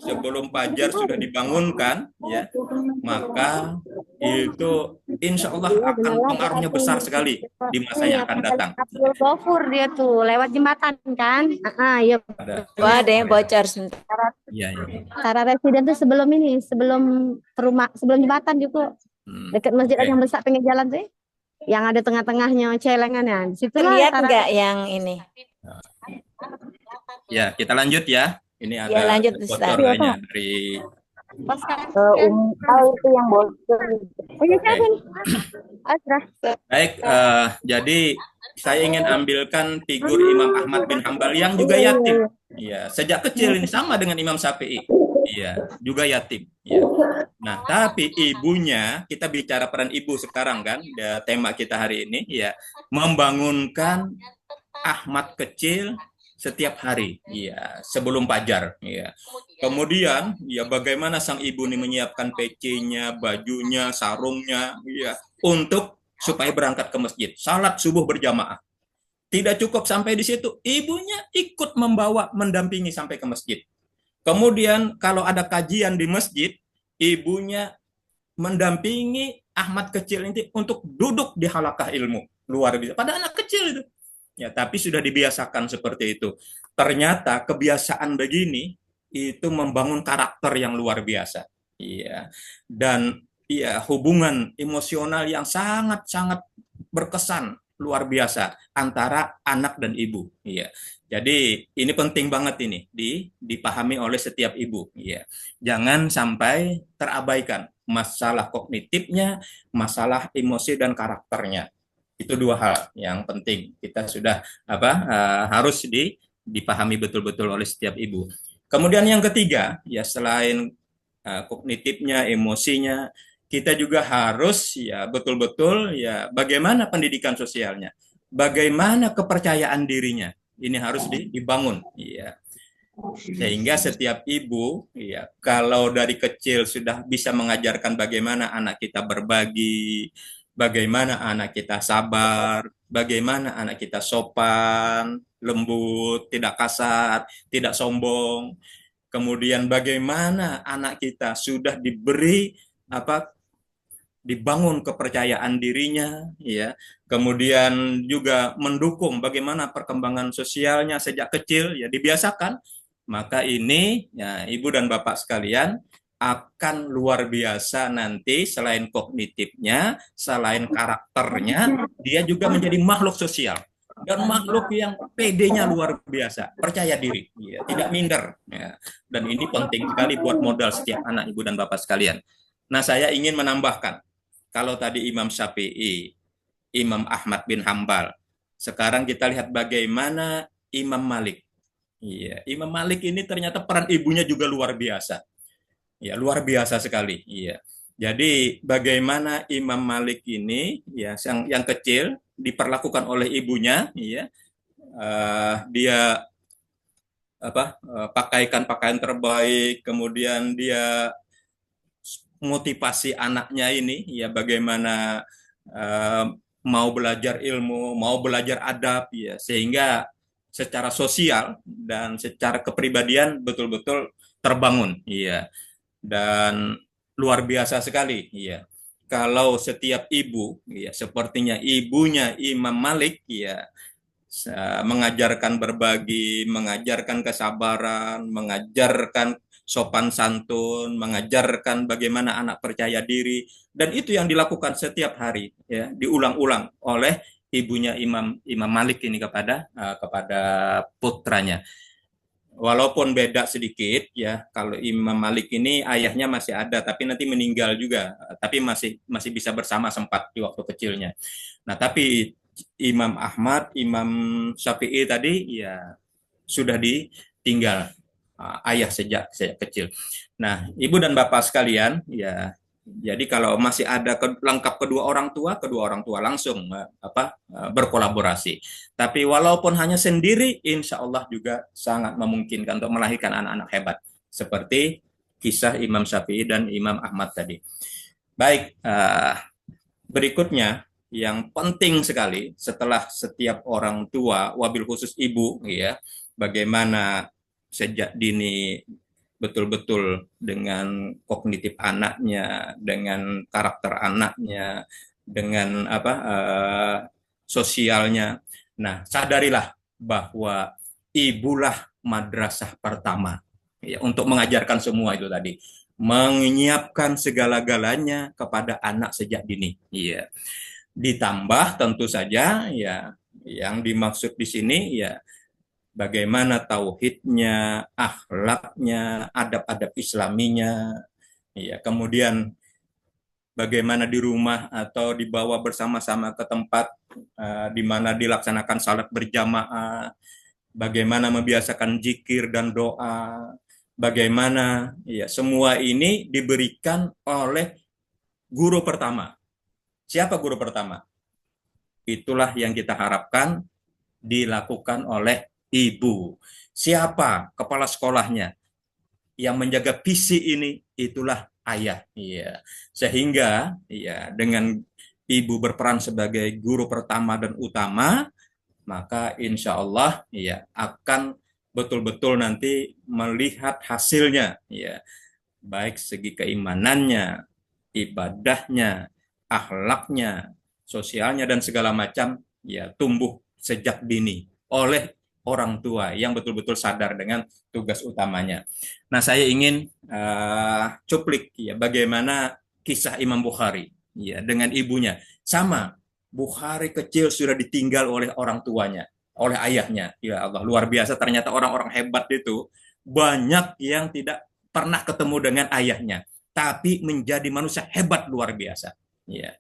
sebelum fajar sudah dibangunkan, ya, maka itu insya Allah akan pengaruhnya besar sekali di masa yang akan datang. Abdul Ghafur dia tuh lewat jembatan kan? Iya. Wah, ada yang bocor sebentar. Iya, iya. Tara Residen tuh sebelum jembatan juga. Dekat masjid yang besar pinggir jalan tuh. Yang ada tengah-tengahnya celengannya. Di situ Lihat nggak yang ini? Ya, kita lanjut ya. Ini ada lanjut, bocor kayaknya dari itu yang bocor. Baik, jadi saya ingin ambilkan figur Imam Ahmad bin Hambal yang juga yatim. Ya, sejak kecil ini sama dengan Imam Syafi'i. Iya, juga yatim. Ya. Nah, tapi ibunya, kita bicara peran ibu sekarang kan, ya, tema kita hari ini, ya, membangunkan Ahmad kecil setiap hari, ya, sebelum fajar, ya. Kemudian, ya, bagaimana sang ibu ini menyiapkan pecinya, bajunya, sarungnya, ya, untuk supaya berangkat ke masjid, salat subuh berjamaah. Tidak cukup sampai di situ, ibunya ikut mendampingi sampai ke masjid. Kemudian kalau ada kajian di masjid, ibunya mendampingi Ahmad kecil ini untuk duduk di halakah ilmu. Luar biasa. Pada anak kecil itu. Ya, tapi sudah dibiasakan seperti itu. Ternyata kebiasaan begini itu membangun karakter yang luar biasa. Iya. Dan ya, hubungan emosional yang sangat-sangat berkesan luar biasa antara anak dan ibu. Iya. Jadi ini penting banget ini dipahami oleh setiap ibu. Iya. Jangan sampai terabaikan masalah kognitifnya, masalah emosi dan karakternya. Itu 2 hal yang penting. Kita sudah harus dipahami betul-betul oleh setiap ibu. Kemudian yang ketiga, ya selain kognitifnya, emosinya, kita juga harus ya betul-betul ya bagaimana pendidikan sosialnya, bagaimana kepercayaan dirinya. Ini harus dibangun, ya. Sehingga setiap ibu, ya, kalau dari kecil sudah bisa mengajarkan bagaimana anak kita berbagi, bagaimana anak kita sabar, bagaimana anak kita sopan, lembut, tidak kasar, tidak sombong. Kemudian bagaimana anak kita sudah diberi dibangun kepercayaan dirinya, ya. Kemudian juga mendukung bagaimana perkembangan sosialnya sejak kecil, ya, dibiasakan. Maka ini, ya, ibu dan bapak sekalian, akan luar biasa nanti selain kognitifnya, selain karakternya, dia juga menjadi makhluk sosial. Dan makhluk yang PD-nya luar biasa, percaya diri, ya, tidak minder. Ya. Dan ini penting sekali buat modal setiap anak ibu dan bapak sekalian. Nah, saya ingin menambahkan, kalau tadi Imam Syafi'i, Imam Ahmad bin Hambal, sekarang kita lihat bagaimana Imam Malik. Iya, Imam Malik ini ternyata peran ibunya juga luar biasa. Ya, luar biasa sekali. Iya. Jadi bagaimana Imam Malik ini, ya, yang kecil diperlakukan oleh ibunya, ya, dia pakaikan pakaian terbaik, kemudian dia motivasi anaknya ini, ya, bagaimana mau belajar ilmu, mau belajar adab, ya, sehingga secara sosial dan secara kepribadian betul-betul terbangun, ya. Dan luar biasa sekali, ya. Kalau setiap ibu, ya, sepertinya ibunya Imam Malik, ya, mengajarkan berbagi, mengajarkan kesabaran, mengajarkan sopan santun, mengajarkan bagaimana anak percaya diri, dan itu yang dilakukan setiap hari, ya, diulang-ulang oleh ibunya Imam Malik ini kepada putranya. Walaupun beda sedikit, ya, kalau Imam Malik ini ayahnya masih ada tapi nanti meninggal juga, tapi masih bisa bersama sempat di waktu kecilnya. Nah, tapi Imam Ahmad, Imam Syafi'i tadi ya sudah ditinggal ayah sejak kecil. Nah, ibu dan bapak sekalian, ya, jadi kalau masih ada lengkap kedua orang tua langsung berkolaborasi. Tapi walaupun hanya sendiri, insya Allah juga sangat memungkinkan untuk melahirkan anak-anak hebat seperti kisah Imam Syafi'i dan Imam Ahmad tadi. Baik, berikutnya yang penting sekali setelah setiap orang tua, wabil khusus ibu, ya, bagaimana sejak dini betul-betul dengan kognitif anaknya, dengan karakter anaknya, dengan sosialnya. Nah, sadarilah bahwa ibulah madrasah pertama ya, untuk mengajarkan semua itu tadi, menyiapkan segala-galanya kepada anak sejak dini. Iya. Ditambah tentu saja ya yang dimaksud di sini ya bagaimana tauhidnya, akhlaknya, adab-adab islaminya, ya kemudian bagaimana di rumah atau dibawa bersama-sama ke tempat di mana dilaksanakan salat berjamaah, bagaimana membiasakan zikir dan doa, bagaimana ya semua ini diberikan oleh guru pertama. Siapa guru pertama? Itulah yang kita harapkan dilakukan oleh ibu. Siapa kepala sekolahnya? Yang menjaga visi ini itulah ayah. Ya. Sehingga ya dengan ibu berperan sebagai guru pertama dan utama, maka insya Allah ya akan betul-betul nanti melihat hasilnya, ya baik segi keimanannya, ibadahnya, akhlaknya, sosialnya dan segala macam ya tumbuh sejak dini oleh orang tua yang betul-betul sadar dengan tugas utamanya. Nah, saya ingin cuplik ya bagaimana kisah Imam Bukhari ya dengan ibunya. Sama, Bukhari kecil sudah ditinggal oleh orang tuanya, oleh ayahnya. Ya Allah, luar biasa, ternyata orang-orang hebat itu banyak yang tidak pernah ketemu dengan ayahnya, tapi menjadi manusia hebat luar biasa. Ya.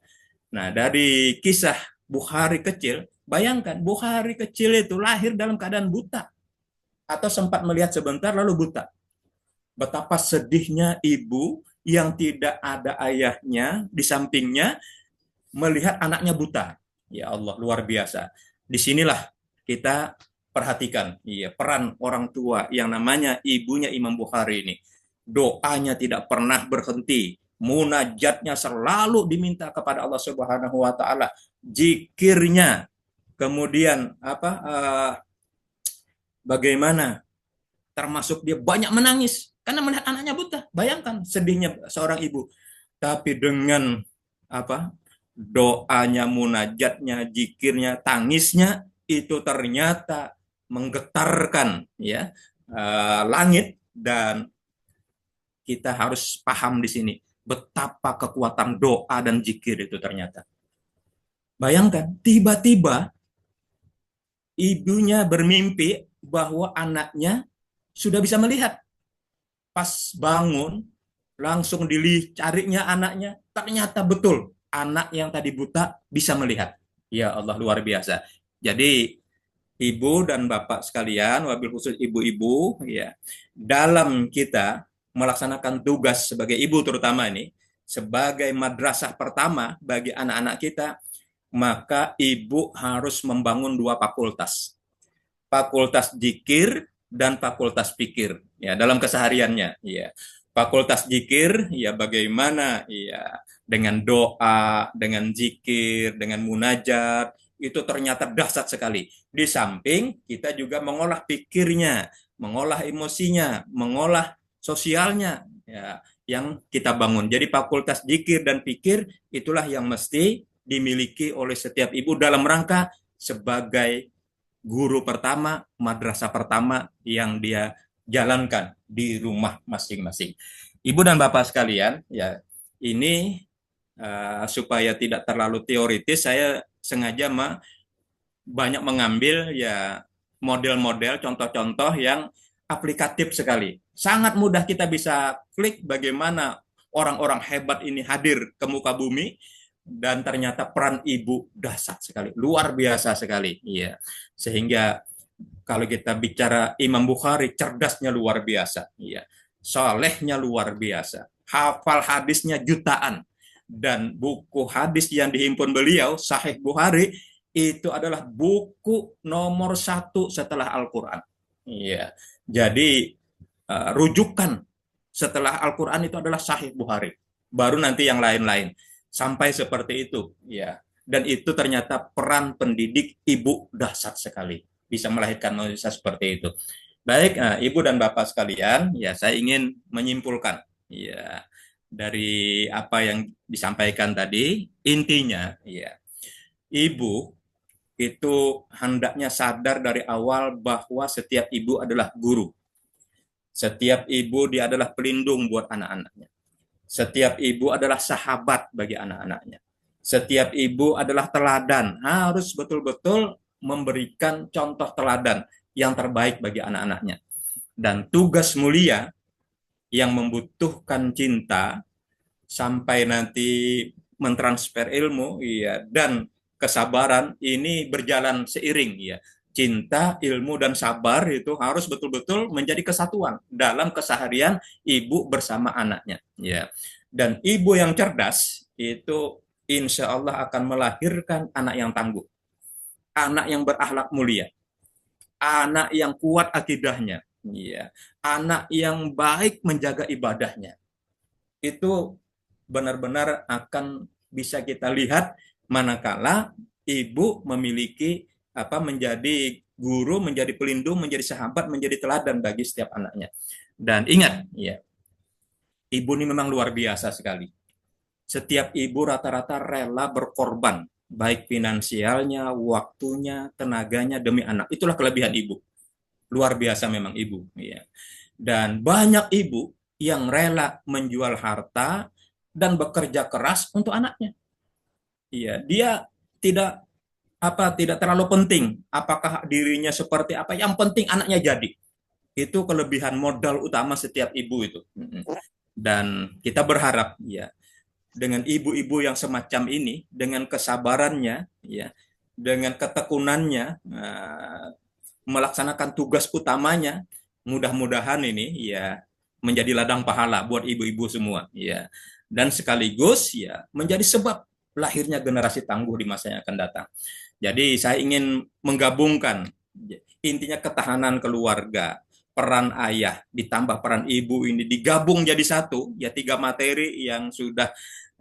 Nah, dari kisah Bukhari kecil, bayangkan Bukhari kecil itu lahir dalam keadaan buta atau sempat melihat sebentar lalu buta. Betapa sedihnya ibu yang tidak ada ayahnya di sampingnya melihat anaknya buta. Ya Allah, luar biasa. Disinilah kita perhatikan ya peran orang tua yang namanya ibunya Imam Bukhari ini. Doanya tidak pernah berhenti, munajatnya selalu diminta kepada Allah Subhanahu wa taala, zikirnya, kemudian bagaimana termasuk dia banyak menangis karena melihat anaknya buta. Bayangkan sedihnya seorang ibu. Tapi dengan doanya, munajatnya, zikirnya, tangisnya itu ternyata menggetarkan ya langit. Dan kita harus paham di sini betapa kekuatan doa dan zikir itu ternyata. Bayangkan, tiba-tiba ibunya bermimpi bahwa anaknya sudah bisa melihat. Pas bangun, langsung dicarinya anaknya, ternyata betul anak yang tadi buta bisa melihat. Ya Allah, luar biasa. Jadi ibu dan bapak sekalian, wabil khusus ibu-ibu, ya, dalam kita melaksanakan tugas sebagai ibu terutama ini, sebagai madrasah pertama bagi anak-anak kita, maka ibu harus membangun dua fakultas. Fakultas zikir dan fakultas pikir ya dalam kesehariannya ya. Fakultas zikir ya bagaimana ya dengan doa, dengan zikir, dengan munajat itu ternyata dahsyat sekali. Di samping kita juga mengolah pikirnya, mengolah emosinya, mengolah sosialnya ya yang kita bangun. Jadi fakultas zikir dan pikir itulah yang mesti dimiliki oleh setiap ibu dalam rangka sebagai guru pertama, madrasah pertama yang dia jalankan di rumah masing-masing. Ibu dan bapak sekalian, ya ini supaya tidak terlalu teoritis, saya sengaja banyak mengambil ya model-model, contoh-contoh yang aplikatif sekali. Sangat mudah kita bisa klik bagaimana orang-orang hebat ini hadir ke muka bumi, dan ternyata peran ibu dahsyat sekali, luar biasa sekali. Iya. Sehingga kalau kita bicara Imam Bukhari, cerdasnya luar biasa. Iya. Solehnya luar biasa. Hafal hadisnya jutaan. Dan buku hadis yang dihimpun beliau, Sahih Bukhari, itu adalah buku nomor 1 setelah Al-Quran. Iya. Jadi rujukan setelah Al-Quran itu adalah Sahih Bukhari. Baru nanti yang lain-lain. Sampai seperti itu. Ya. Dan itu ternyata peran pendidik ibu dahsyat sekali. Bisa melahirkan manusia seperti itu. Baik, ibu dan bapak sekalian, ya saya ingin menyimpulkan ya dari apa yang disampaikan tadi, intinya ya ibu itu hendaknya sadar dari awal bahwa setiap ibu adalah guru. Setiap ibu dia adalah pelindung buat anak-anaknya. Setiap ibu adalah sahabat bagi anak-anaknya. Setiap ibu adalah teladan, harus betul-betul memberikan contoh teladan yang terbaik bagi anak-anaknya. Dan tugas mulia yang membutuhkan cinta sampai nanti mentransfer ilmu ya dan kesabaran ini berjalan seiring ya. Cinta, ilmu dan sabar itu harus betul-betul menjadi kesatuan dalam keseharian ibu bersama anaknya ya. Dan ibu yang cerdas itu insya Allah akan melahirkan anak yang tangguh, anak yang berakhlak mulia, anak yang kuat akidahnya, ya, anak yang baik menjaga ibadahnya. Itu benar-benar akan bisa kita lihat manakala ibu memiliki menjadi guru, menjadi pelindung, menjadi sahabat, menjadi teladan bagi setiap anaknya. Dan ingat, ya, ibu ini memang luar biasa sekali. Setiap ibu rata-rata rela berkorban, baik finansialnya, waktunya, tenaganya demi anak. Itulah kelebihan ibu. Luar biasa memang ibu. Ya. Dan banyak ibu yang rela menjual harta dan bekerja keras untuk anaknya. Iya, dia tidak terlalu penting apakah dirinya seperti apa, yang penting anaknya jadi. Itu kelebihan modal utama setiap ibu itu. Dan kita berharap ya dengan ibu-ibu yang semacam ini, dengan kesabarannya ya, dengan ketekunannya melaksanakan tugas utamanya, mudah-mudahan ini ya menjadi ladang pahala buat ibu-ibu semua ya. Dan sekaligus ya menjadi sebab lahirnya generasi tangguh di masa yang akan datang. Jadi saya ingin menggabungkan intinya ketahanan keluarga, peran ayah ditambah peran ibu ini digabung jadi satu, ya 3 materi yang sudah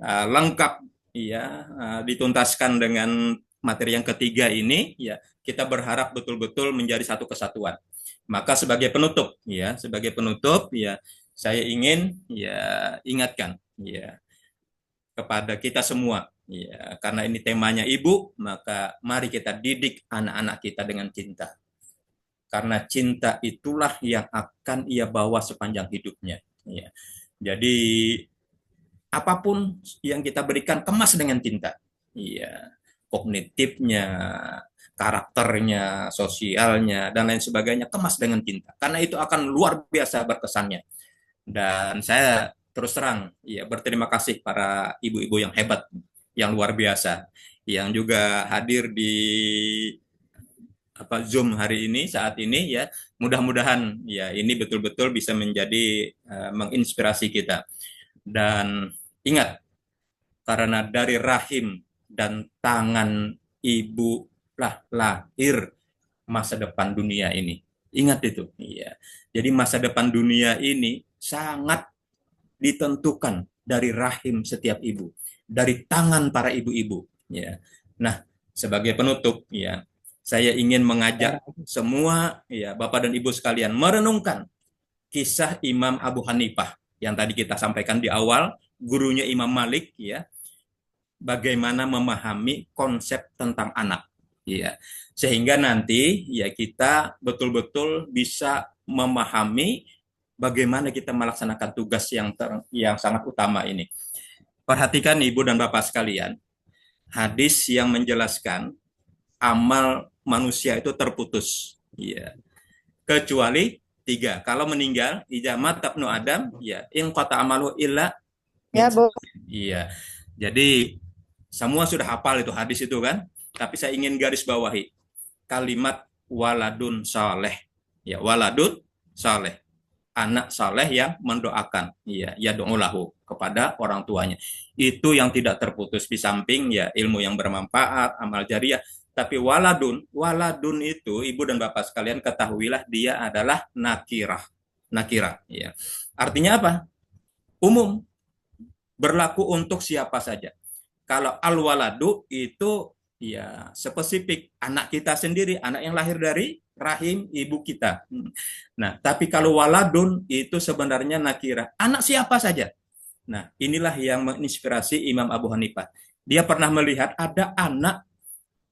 lengkap ya dituntaskan dengan materi yang ketiga ini ya, kita berharap betul-betul menjadi satu kesatuan. Maka sebagai penutup ya, saya ingin ya ingatkan ya kepada kita semua. Ya, karena ini temanya ibu, maka mari kita didik anak-anak kita dengan cinta. Karena cinta itulah yang akan ia bawa sepanjang hidupnya. Ya. Jadi apapun yang kita berikan kemas dengan cinta. Ya. Kognitifnya, karakternya, sosialnya, dan lain sebagainya kemas dengan cinta. Karena itu akan luar biasa berkesannya. Dan saya terus terang ya berterima kasih para ibu-ibu yang hebat, yang luar biasa, yang juga hadir di Zoom hari ini saat ini ya. Mudah-mudahan ya ini betul-betul bisa menjadi menginspirasi kita. Dan ingat, karena dari rahim dan tangan ibu lah lahir masa depan dunia ini. Ingat itu ya. Jadi masa depan dunia ini sangat ditentukan dari rahim setiap ibu, dari tangan para ibu-ibu ya. Nah, sebagai penutup ya, saya ingin mengajak semua ya Bapak dan Ibu sekalian merenungkan kisah Imam Abu Hanifah yang tadi kita sampaikan di awal, gurunya Imam Malik ya. Bagaimana memahami konsep tentang anak ya. Sehingga nanti ya kita betul-betul bisa memahami bagaimana kita melaksanakan tugas yang sangat utama ini. Perhatikan Ibu dan Bapak sekalian, hadis yang menjelaskan amal manusia itu terputus. Ya. Kecuali 3. Kalau meninggal, ijamat tabnu Adam, ya in qata amalu illa. Ya, Bu. Iya. Jadi Semua sudah hafal itu hadis itu kan, tapi saya ingin garis bawahi kalimat waladun saleh. Ya, waladun saleh. Anak saleh yang mendoakan, ya do'ulahu kepada orang tuanya. Itu yang tidak terputus di samping ya ilmu yang bermanfaat, amal jariah. Tapi waladun itu ibu dan bapak sekalian ketahuilah dia adalah nakirah. Nakirah, ya. Artinya apa? Umum, berlaku untuk siapa saja. Kalau al-waladu itu ya spesifik anak kita sendiri, anak yang lahir dari rahim ibu kita. Nah, tapi kalau waladun itu sebenarnya nakirah, anak siapa saja. Nah, inilah yang menginspirasi Imam Abu Hanifah. Dia pernah melihat ada anak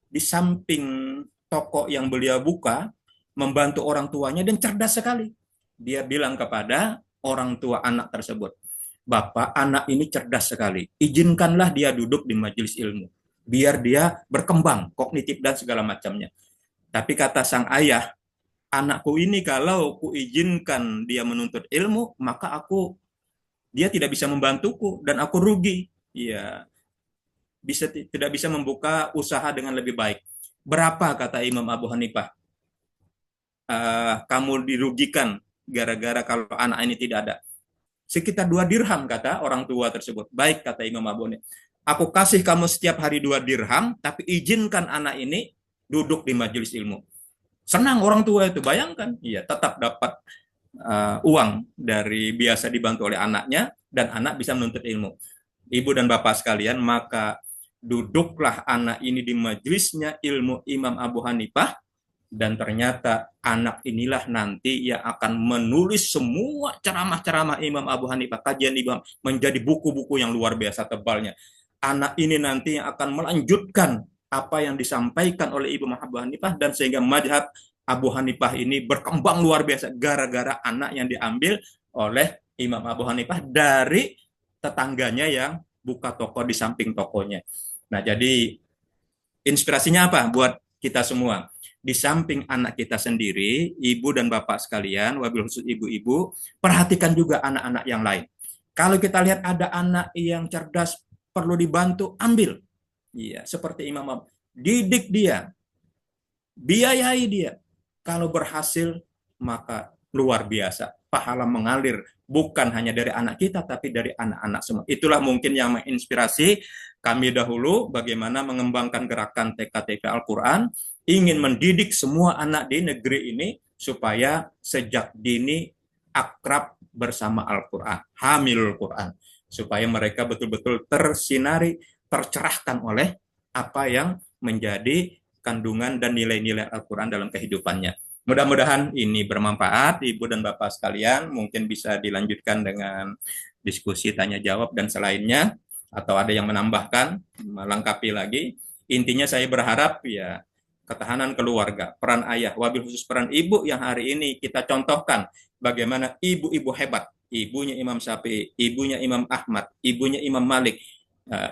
di samping toko yang beliau buka, membantu orang tuanya dan cerdas sekali. Dia bilang kepada orang tua anak tersebut, Bapak, anak ini cerdas sekali. Izinkanlah dia duduk di majelis ilmu. Biar dia berkembang, kognitif dan segala macamnya. Tapi kata sang ayah, anakku ini kalau kuizinkan dia menuntut ilmu, maka dia tidak bisa membantuku dan aku rugi. Ya, tidak bisa membuka usaha dengan lebih baik. Berapa kata Imam Abu Hanifah? Kamu dirugikan gara-gara kalau anak ini tidak ada. Sekitar 2 dirham kata orang tua tersebut. Baik kata Imam Abu Hanifah. Aku kasih kamu setiap hari 2 dirham, tapi izinkan anak ini duduk di majelis ilmu. Senang orang tua itu, bayangkan. Iya, tetap dapat uang dari biasa dibantu oleh anaknya, dan anak bisa menuntut ilmu. Ibu dan bapak sekalian, maka duduklah anak ini di majelisnya ilmu Imam Abu Hanifah, dan ternyata anak inilah nanti yang akan menulis semua ceramah-ceramah Imam Abu Hanifah, kajian Imam, menjadi buku-buku yang luar biasa tebalnya. Anak ini nanti yang akan melanjutkan apa yang disampaikan oleh Imam Abu Hanifah, dan sehingga mazhab Abu Hanifah ini berkembang luar biasa gara-gara anak yang diambil oleh Imam Abu Hanifah dari tetangganya yang buka toko di samping tokonya. Nah, jadi inspirasinya apa buat kita semua? Di samping anak kita sendiri, ibu dan bapak sekalian, wabil khusus ibu-ibu, perhatikan juga anak-anak yang lain. Kalau kita lihat ada anak yang cerdas, perlu dibantu, ambil. Iya, seperti Imam Abu. Didik dia, biayai dia. Kalau berhasil, maka luar biasa. Pahala mengalir, bukan hanya dari anak kita, tapi dari anak-anak semua. Itulah mungkin yang menginspirasi kami dahulu, bagaimana mengembangkan gerakan TKTP Al-Quran, ingin mendidik semua anak di negeri ini supaya sejak dini akrab bersama Al-Quran, hamilul Quran, supaya mereka betul-betul tersinari, tercerahkan oleh apa yang menjadi kandungan dan nilai-nilai Al-Quran dalam kehidupannya. Mudah-mudahan ini bermanfaat, Ibu dan Bapak sekalian. Mungkin bisa dilanjutkan dengan diskusi tanya jawab dan selainnya, atau ada yang menambahkan, melengkapi lagi. Intinya saya berharap ya ketahanan keluarga, peran ayah, wabil khusus peran ibu yang hari ini kita contohkan bagaimana ibu-ibu hebat, ibunya Imam Syafi'i, ibunya Imam Ahmad, ibunya Imam Malik,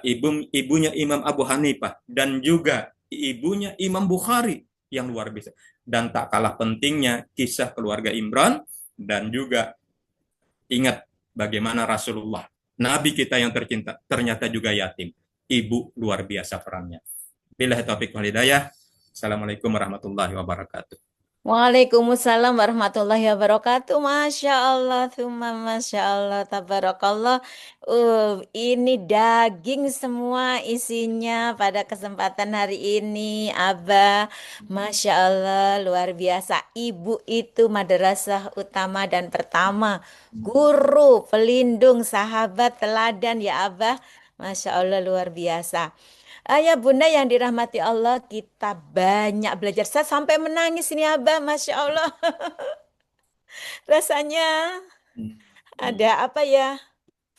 ibunya Imam Abu Hanifah, dan juga ibunya Imam Bukhari yang luar biasa. Dan tak kalah pentingnya kisah keluarga Imran, dan juga ingat bagaimana Rasulullah, Nabi kita yang tercinta, ternyata juga yatim. Ibu luar biasa perannya. Billahi taufiq wal hidayah. Assalamualaikum warahmatullahi wabarakatuh. Waalaikumsalam warahmatullahi wabarakatuh. Masya Allah, thumma Masya Allah, tabarakallah. Ini daging semua isinya pada kesempatan hari ini, Abah. Masya Allah, luar biasa. Ibu itu madrasah utama dan pertama. Guru, pelindung, sahabat, teladan ya Abah. Masya Allah, luar biasa. Ayah bunda yang dirahmati Allah, kita banyak belajar. Saya sampai menangis ini Abah, Masya Allah. Rasanya ada apa ya,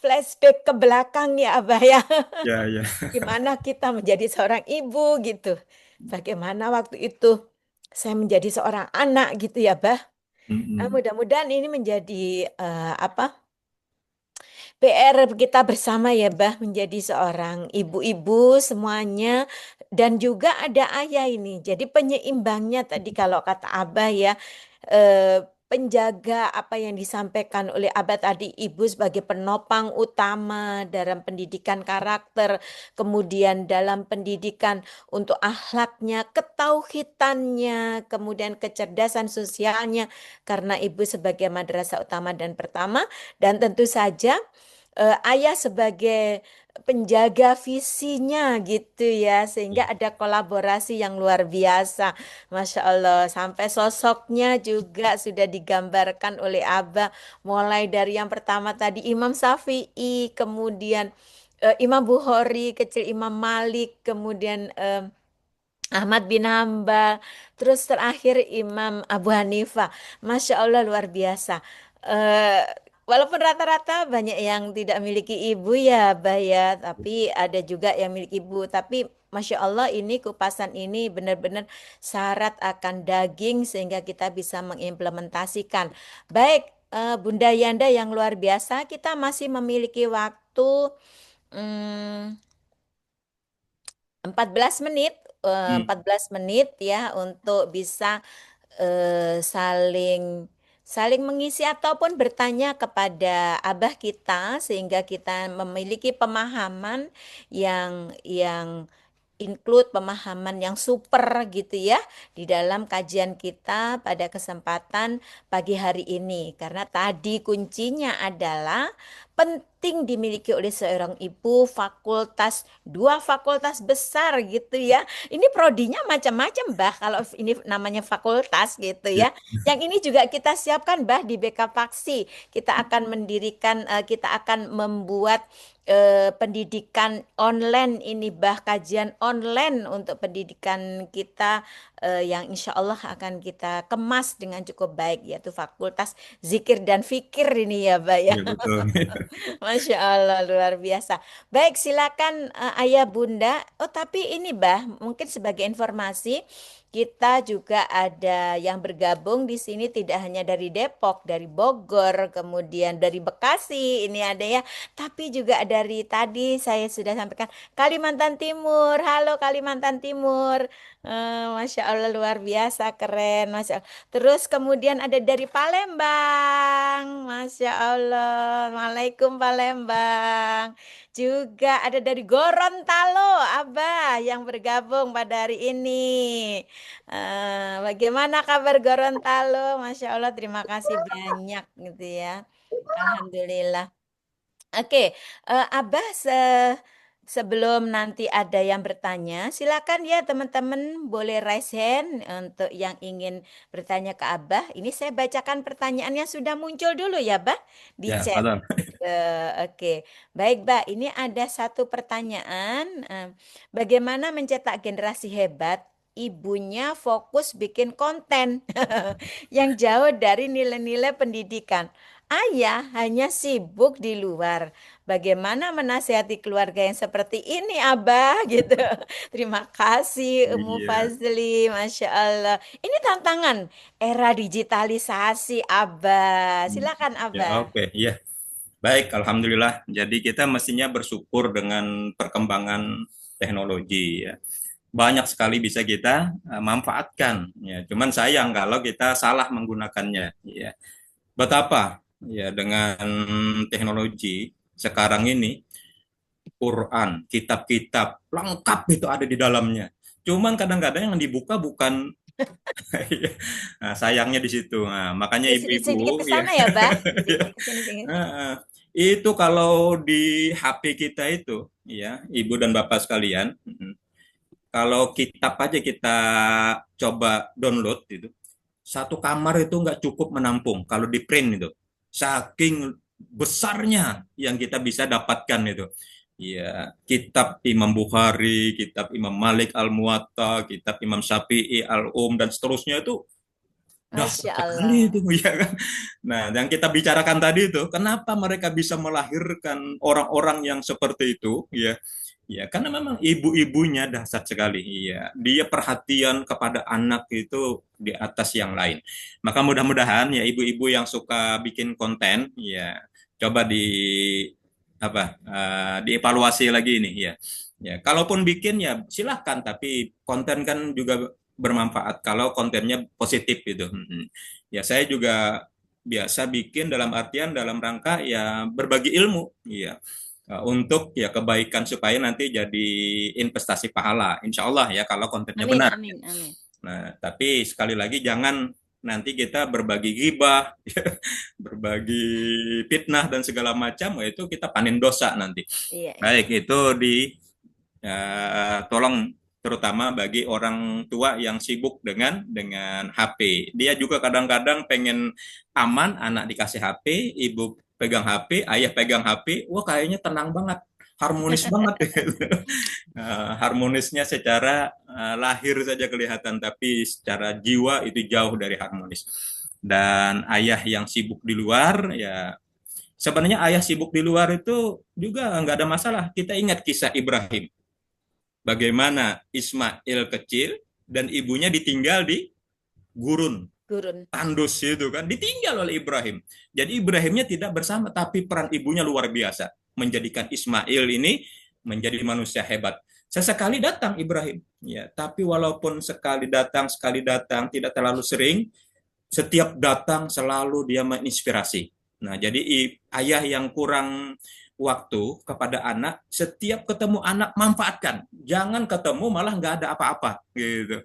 flashback ke belakang ya Abah ya. Ya. Gimana kita menjadi seorang ibu gitu. Bagaimana waktu itu saya menjadi seorang anak gitu ya Abah. Mudah-mudahan ini menjadi PR kita bersama ya Bah, menjadi seorang ibu-ibu semuanya, dan juga ada ayah ini. Jadi penyeimbangnya tadi kalau kata Abah ya, penjaga apa yang disampaikan oleh Abah tadi, ibu sebagai penopang utama dalam pendidikan karakter, kemudian dalam pendidikan untuk akhlaknya, ketauhidannya, kemudian kecerdasan sosialnya, karena ibu sebagai madrasah utama dan pertama, dan tentu saja ayah sebagai penjaga visinya gitu ya, sehingga ada kolaborasi yang luar biasa. Masya Allah, sampai sosoknya juga sudah digambarkan oleh Abah, mulai dari yang pertama tadi Imam Syafi'i, kemudian Imam Bukhari, kecil Imam Malik, kemudian Ahmad bin Hambal, terus terakhir Imam Abu Hanifah. Masya Allah luar biasa. Eh, Walaupun rata-rata banyak yang tidak memiliki ibu ya, Bah ya, tapi ada juga yang memiliki ibu. Tapi Masya Allah ini kupasan ini benar-benar syarat akan daging sehingga kita bisa mengimplementasikan. Baik, Bunda Yanda yang luar biasa, kita masih memiliki waktu. hmm, 14 menit, Hmm. 14 menit ya untuk bisa saling saling mengisi ataupun bertanya kepada abah kita sehingga kita memiliki pemahaman yang include pemahaman yang super gitu ya di dalam kajian kita pada kesempatan pagi hari ini. Karena tadi kuncinya adalah penting dimiliki oleh seorang ibu fakultas, dua fakultas besar gitu ya. Ini prodinya macam-macam, Bah, kalau ini namanya fakultas gitu Ya. ya. Yang ini juga kita siapkan, Bah, di BK Paksi. Kita akan mendirikan, kita akan membuat pendidikan online ini, Bah, kajian online untuk pendidikan kita yang insya Allah akan kita kemas dengan cukup baik, yaitu Fakultas Zikir dan Fikir ini ya, Bah ya. Ya, betul. Masya Allah luar biasa. Baik, silakan Ayah Bunda. Oh, tapi ini Bah, mungkin sebagai informasi, kita juga ada yang bergabung di sini tidak hanya dari Depok, dari Bogor, kemudian dari Bekasi, ini ada ya, tapi juga dari tadi saya sudah sampaikan Kalimantan Timur. Halo Kalimantan Timur. Masya Allah luar biasa, keren, Masya Allah. Terus kemudian ada dari Palembang, Masya Allah. Waalaikum Palembang. Juga ada dari Gorontalo, Abah yang bergabung pada hari ini. Bagaimana kabar Gorontalo? Masya Allah, terima kasih banyak gitu ya. Alhamdulillah. Oke, Abah sebelum nanti ada yang bertanya, silakan ya teman-teman boleh raise hand untuk yang ingin bertanya ke Abah. Ini saya bacakan pertanyaannya sudah muncul dulu ya, Bah, di Ya, chat. betul. Oke, baik, Bah. Ini ada satu pertanyaan. Bagaimana mencetak generasi hebat? Ibunya fokus bikin konten yang jauh dari nilai-nilai pendidikan. Ayah hanya sibuk di luar. Bagaimana menasihati keluarga yang seperti ini, Abah? Gitu. Terima kasih, Umu Iya. Fazli. Masya Allah. Ini tantangan era digitalisasi, Abah. Silakan, Ya, Abah. oke. Iya. Baik, alhamdulillah. Jadi kita mestinya bersyukur dengan perkembangan teknologi ya. Banyak sekali bisa kita manfaatkan ya. Cuman sayang kalau kita salah menggunakannya ya. Betapa ya dengan teknologi sekarang ini Quran, kitab-kitab lengkap itu ada di dalamnya. Cuman kadang-kadang yang dibuka bukan nah, sayangnya di situ. Nah, makanya Sedikit ibu-ibu ke ya. sana ya, Bah. Sedikit ke sini. Nah, itu kalau di HP kita itu ya, Ibu dan Bapak sekalian, kalau kitab aja kita coba download itu, satu kamar itu nggak cukup menampung kalau di print itu. Saking besarnya yang kita bisa dapatkan itu. Ya, kitab Imam Bukhari, kitab Imam Malik Al-Muwatta, kitab Imam Syafi'i Al-Um dan seterusnya itu dahsyat Masya sekali Allah. itu ya kan. Nah, yang kita bicarakan tadi itu, kenapa mereka bisa melahirkan orang-orang yang seperti itu ya? Ya, karena memang ibu-ibunya dahsyat sekali. Iya, dia perhatian kepada anak itu di atas yang lain. Maka mudah-mudahan ya ibu-ibu yang suka bikin konten, ya coba dievaluasi lagi ini ya. Ya, kalaupun bikin ya silahkan, tapi konten kan juga bermanfaat kalau kontennya positif gitu. Ya saya juga biasa bikin dalam artian dalam rangka ya berbagi ilmu, ya untuk ya kebaikan supaya nanti jadi investasi pahala, insya Allah ya kalau kontennya Amin, benar. amin, amin. Nah, tapi sekali lagi jangan nanti kita berbagi ghibah, berbagi fitnah dan segala macam, itu kita panen dosa nanti. Iya, Baik, itu tolong terutama bagi orang tua yang sibuk dengan HP. Dia juga kadang-kadang pengen aman, anak dikasih HP, ibu pegang HP, ayah pegang HP, wah kayaknya tenang banget, harmonis banget. Harmonisnya secara lahir saja kelihatan, tapi secara jiwa itu jauh dari harmonis. Dan ayah yang sibuk di luar, ya sebenarnya ayah sibuk di luar itu juga nggak ada masalah. Kita ingat kisah Ibrahim. Bagaimana Ismail kecil dan ibunya ditinggal di gurun, gurun. tandus itu kan, ditinggal oleh Ibrahim. Jadi Ibrahimnya tidak bersama, tapi peran ibunya luar biasa. Menjadikan Ismail ini menjadi manusia hebat. Sesekali datang Ibrahim, ya, tapi walaupun sekali datang, tidak terlalu sering, setiap datang selalu dia menginspirasi. Nah, jadi ayah yang kurang waktu kepada anak, setiap ketemu anak manfaatkan. Jangan ketemu malah nggak ada apa-apa gitu.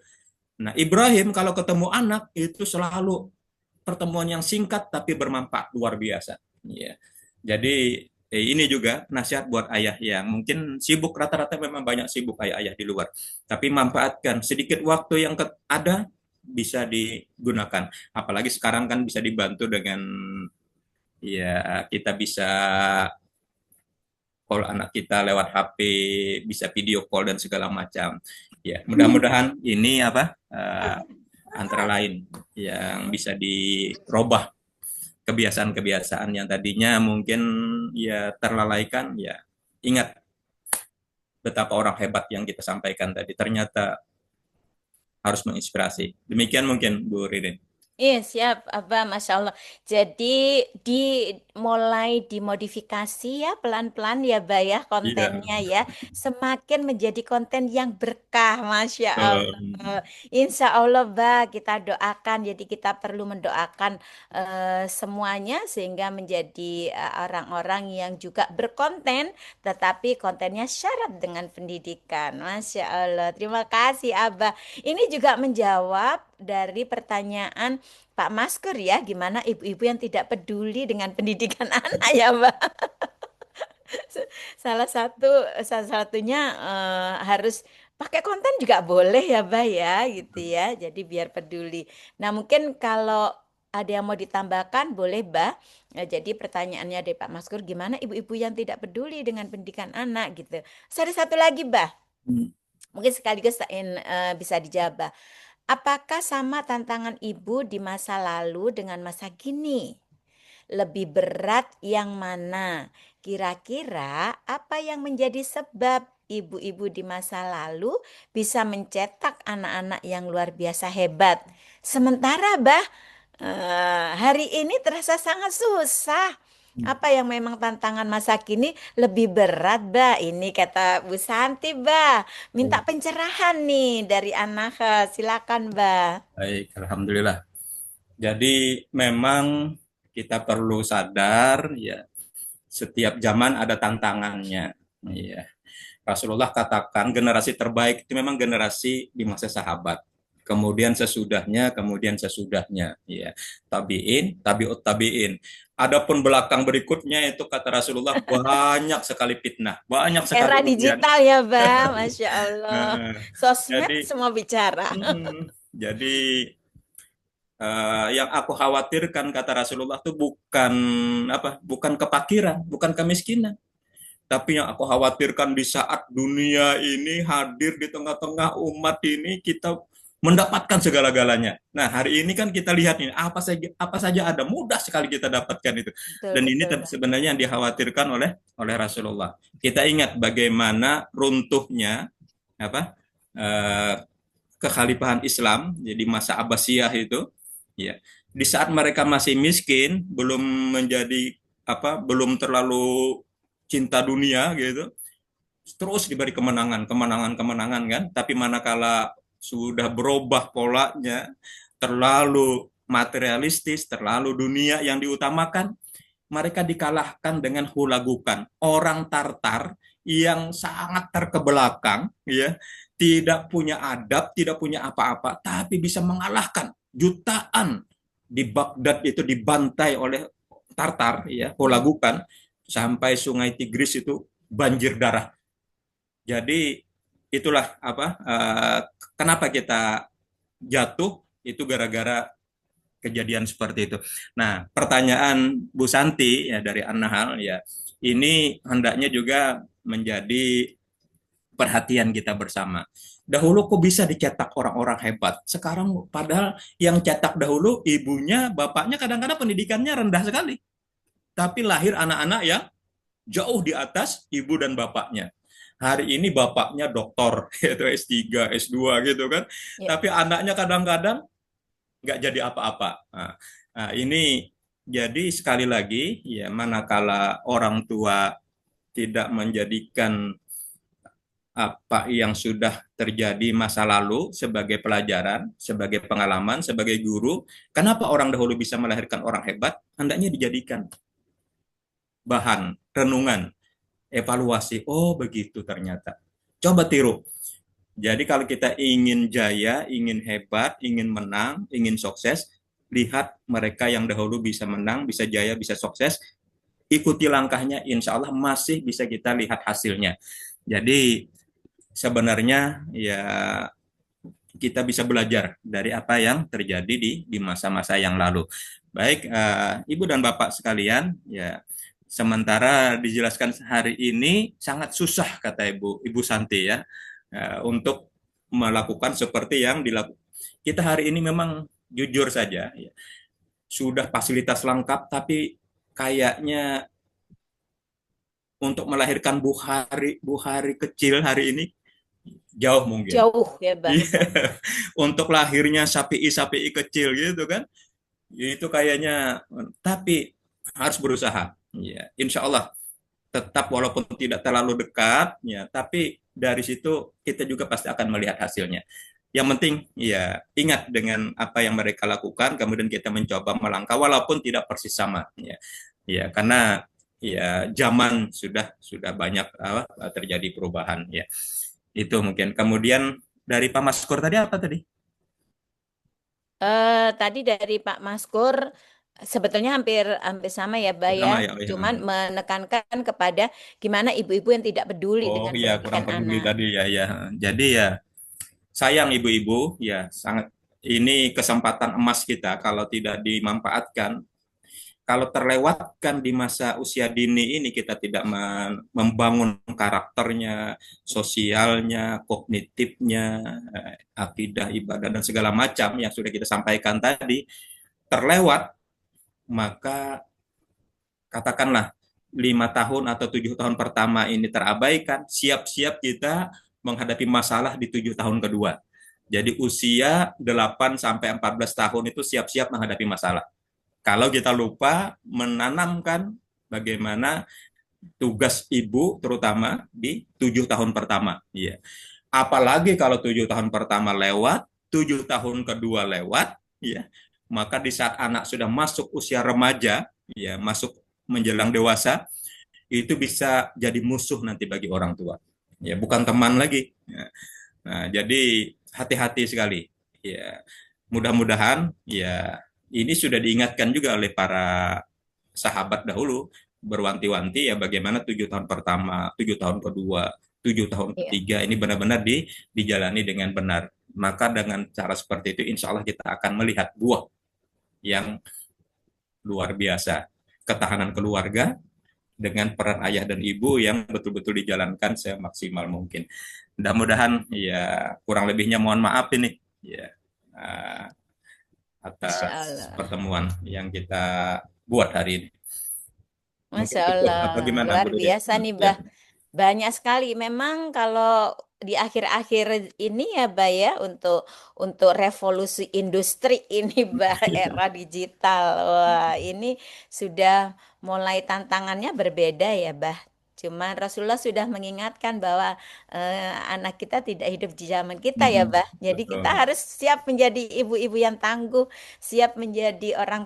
Nah, Ibrahim kalau ketemu anak itu selalu pertemuan yang singkat tapi bermanfaat luar biasa. Ya. Jadi ini juga nasihat buat ayah yang mungkin sibuk, rata-rata memang banyak sibuk ayah-ayah di luar. Tapi manfaatkan sedikit waktu yang ada bisa digunakan. Apalagi sekarang kan bisa dibantu dengan ya kita bisa call anak kita lewat HP, bisa video call dan segala macam. Ya, mudah-mudahan ini antara lain yang bisa dirubah kebiasaan-kebiasaan yang tadinya mungkin ya terlalaikan. Ya, ingat betapa orang hebat yang kita sampaikan tadi ternyata harus menginspirasi. Demikian mungkin Bu Ridin. Iya, siap, Abah, Masya Allah. Jadi mulai dimodifikasi ya pelan-pelan ya, Bah ya, kontennya ya. Semakin menjadi konten yang berkah, Masya Allah. Insya Allah, Bah, kita doakan. Jadi kita perlu mendoakan semuanya sehingga menjadi orang-orang yang juga berkonten, tetapi kontennya syarat dengan pendidikan. Masya Allah. Terima kasih, Abah. Ini juga menjawab dari pertanyaan Pak Masker ya, gimana ibu-ibu yang tidak peduli dengan pendidikan anak ya, Mbak. Salah satunya harus pakai konten juga boleh ya, Mbak ya, gitu ya. Jadi biar peduli. Nah, mungkin kalau ada yang mau ditambahkan boleh, Mbak. Jadi pertanyaannya dari Pak Masker, gimana ibu-ibu yang tidak peduli dengan pendidikan anak gitu. Ada satu lagi, Mbak. Mungkin sekaligus bisa dijawab. Apakah sama tantangan ibu di masa lalu dengan masa kini? Lebih berat yang mana? Kira-kira apa yang menjadi sebab ibu-ibu di masa lalu bisa mencetak anak-anak yang luar biasa hebat? Sementara, hari ini terasa sangat susah. Apa yang memang tantangan masa kini lebih berat, Ini kata Bu Santi, minta pencerahan nih dari anak. Silakan, Baik, alhamdulillah. Jadi memang kita perlu sadar ya, setiap zaman ada tantangannya. Ya. Rasulullah katakan generasi terbaik itu memang generasi di masa sahabat. Kemudian sesudahnya, ya. Tabiin, tabiut tabiin. Adapun belakang berikutnya itu kata Rasulullah banyak sekali fitnah, banyak sekali Era ujian. digital ya, Masya Allah. Sosmed Jadi, semua bicara. Jadi yang aku khawatirkan kata Rasulullah itu bukan kefakiran, bukan kemiskinan. Tapi yang aku khawatirkan di saat dunia ini hadir di tengah-tengah umat ini, kita mendapatkan segala-galanya. Nah, hari ini kan kita lihat ini apa saja ada, mudah sekali kita dapatkan itu. Betul, Dan ini betul, sebenarnya yang dikhawatirkan oleh Rasulullah. Kita ingat bagaimana runtuhnya kekhalifahan Islam, jadi masa Abbasiyah itu, ya. Di saat mereka masih miskin, belum terlalu cinta dunia gitu, terus diberi kemenangan kan. Tapi manakala sudah berubah polanya, terlalu materialistis, terlalu dunia yang diutamakan, mereka dikalahkan dengan hulagukan. Orang Tartar yang sangat terkebelakang, ya, tidak punya adab, tidak punya apa-apa, tapi bisa mengalahkan jutaan di Baghdad itu dibantai oleh Tartar, ya, hulagukan, sampai Sungai Tigris itu banjir darah. Jadi itulah kenapa kita jatuh itu gara-gara kejadian seperti itu. Nah, pertanyaan Bu Santi ya dari An-Nahl ya, ini hendaknya juga menjadi perhatian kita bersama. Dahulu kok bisa dicetak orang-orang hebat. Sekarang padahal yang cetak dahulu ibunya, bapaknya kadang-kadang pendidikannya rendah sekali. Tapi lahir anak-anak yang jauh di atas ibu dan bapaknya. Hari ini bapaknya doktor, yaitu S3, S2 gitu kan. Ya. Tapi anaknya kadang-kadang nggak jadi apa-apa. Nah, ini jadi sekali lagi, ya manakala orang tua tidak menjadikan apa yang sudah terjadi masa lalu sebagai pelajaran, sebagai pengalaman, sebagai guru, kenapa orang dahulu bisa melahirkan orang hebat, hendaknya dijadikan bahan renungan, evaluasi. Oh, begitu ternyata. Coba tiru. Jadi kalau kita ingin jaya, ingin hebat, ingin menang, ingin sukses, lihat mereka yang dahulu bisa menang, bisa jaya, bisa sukses, ikuti langkahnya, insya Allah masih bisa kita lihat hasilnya. Jadi sebenarnya ya kita bisa belajar dari apa yang terjadi di masa-masa yang lalu. Baik, Ibu dan Bapak sekalian, ya sementara dijelaskan hari ini sangat susah kata Ibu Santi ya, untuk melakukan seperti yang dilakukan. Kita hari ini memang jujur saja, ya, sudah fasilitas lengkap, tapi kayaknya untuk melahirkan Bu Hari kecil hari ini jauh mungkin. Jauh ya, Bah. Untuk lahirnya sapi kecil gitu kan, itu kayaknya, tapi harus berusaha. Ya, insya Allah tetap walaupun tidak terlalu dekat, ya, tapi dari situ kita juga pasti akan melihat hasilnya. Yang penting ya ingat dengan apa yang mereka lakukan, kemudian kita mencoba melangkah walaupun tidak persis sama. Ya karena ya zaman sudah banyak terjadi perubahan. Ya itu mungkin. Kemudian dari Pak Maskur tadi apa tadi? Tadi dari Pak Maskur sebetulnya hampir sama ya, Mbak ya. Sama ya, oh, ya. Cuman menekankan kepada gimana ibu-ibu yang tidak peduli Oh dengan iya, kurang pendidikan peduli anak. tadi ya, ya. Jadi ya sayang ibu-ibu ya, sangat ini kesempatan emas kita kalau tidak dimanfaatkan. Kalau terlewatkan di masa usia dini ini, kita tidak membangun karakternya, sosialnya, kognitifnya, akidah, ibadah, dan segala macam yang sudah kita sampaikan tadi, terlewat, maka katakanlah 5 tahun atau 7 tahun pertama ini terabaikan, siap-siap kita menghadapi masalah di 7 tahun kedua. Jadi usia 8 sampai 14 tahun itu siap-siap menghadapi masalah. Kalau kita lupa menanamkan bagaimana tugas ibu terutama di 7 tahun pertama. Ya. Apalagi kalau 7 tahun pertama lewat, 7 tahun kedua lewat, ya, maka di saat anak sudah masuk usia remaja, ya, masuk menjelang dewasa, itu bisa jadi musuh nanti bagi orang tua. Ya, bukan teman lagi. Ya. Nah, jadi hati-hati sekali. Ya, mudah-mudahan ya ini sudah diingatkan juga oleh para sahabat dahulu, berwanti-wanti ya bagaimana 7 tahun pertama, 7 tahun kedua, 7 tahun ketiga ini benar-benar dijalani dengan benar. Maka dengan cara seperti itu insya Allah kita akan melihat buah yang luar biasa. Ketahanan keluarga dengan peran ayah dan ibu yang betul-betul dijalankan semaksimal mungkin. Mudah-mudahan ya kurang lebihnya mohon maaf ini ya atas pertemuan yang kita buat hari ini. Masya Allah, luar biasa nih, Bah. Banyak sekali. Memang kalau di akhir-akhir ini ya, Bah ya, untuk revolusi industri ini, Bah, era digital. Wah, ini sudah mulai tantangannya berbeda ya, Bah. Cuman Rasulullah sudah mengingatkan bahwa anak kita tidak hidup di zaman kita ya, Bah. Jadi kita Betul. harus siap menjadi ibu-ibu yang tangguh, siap menjadi orang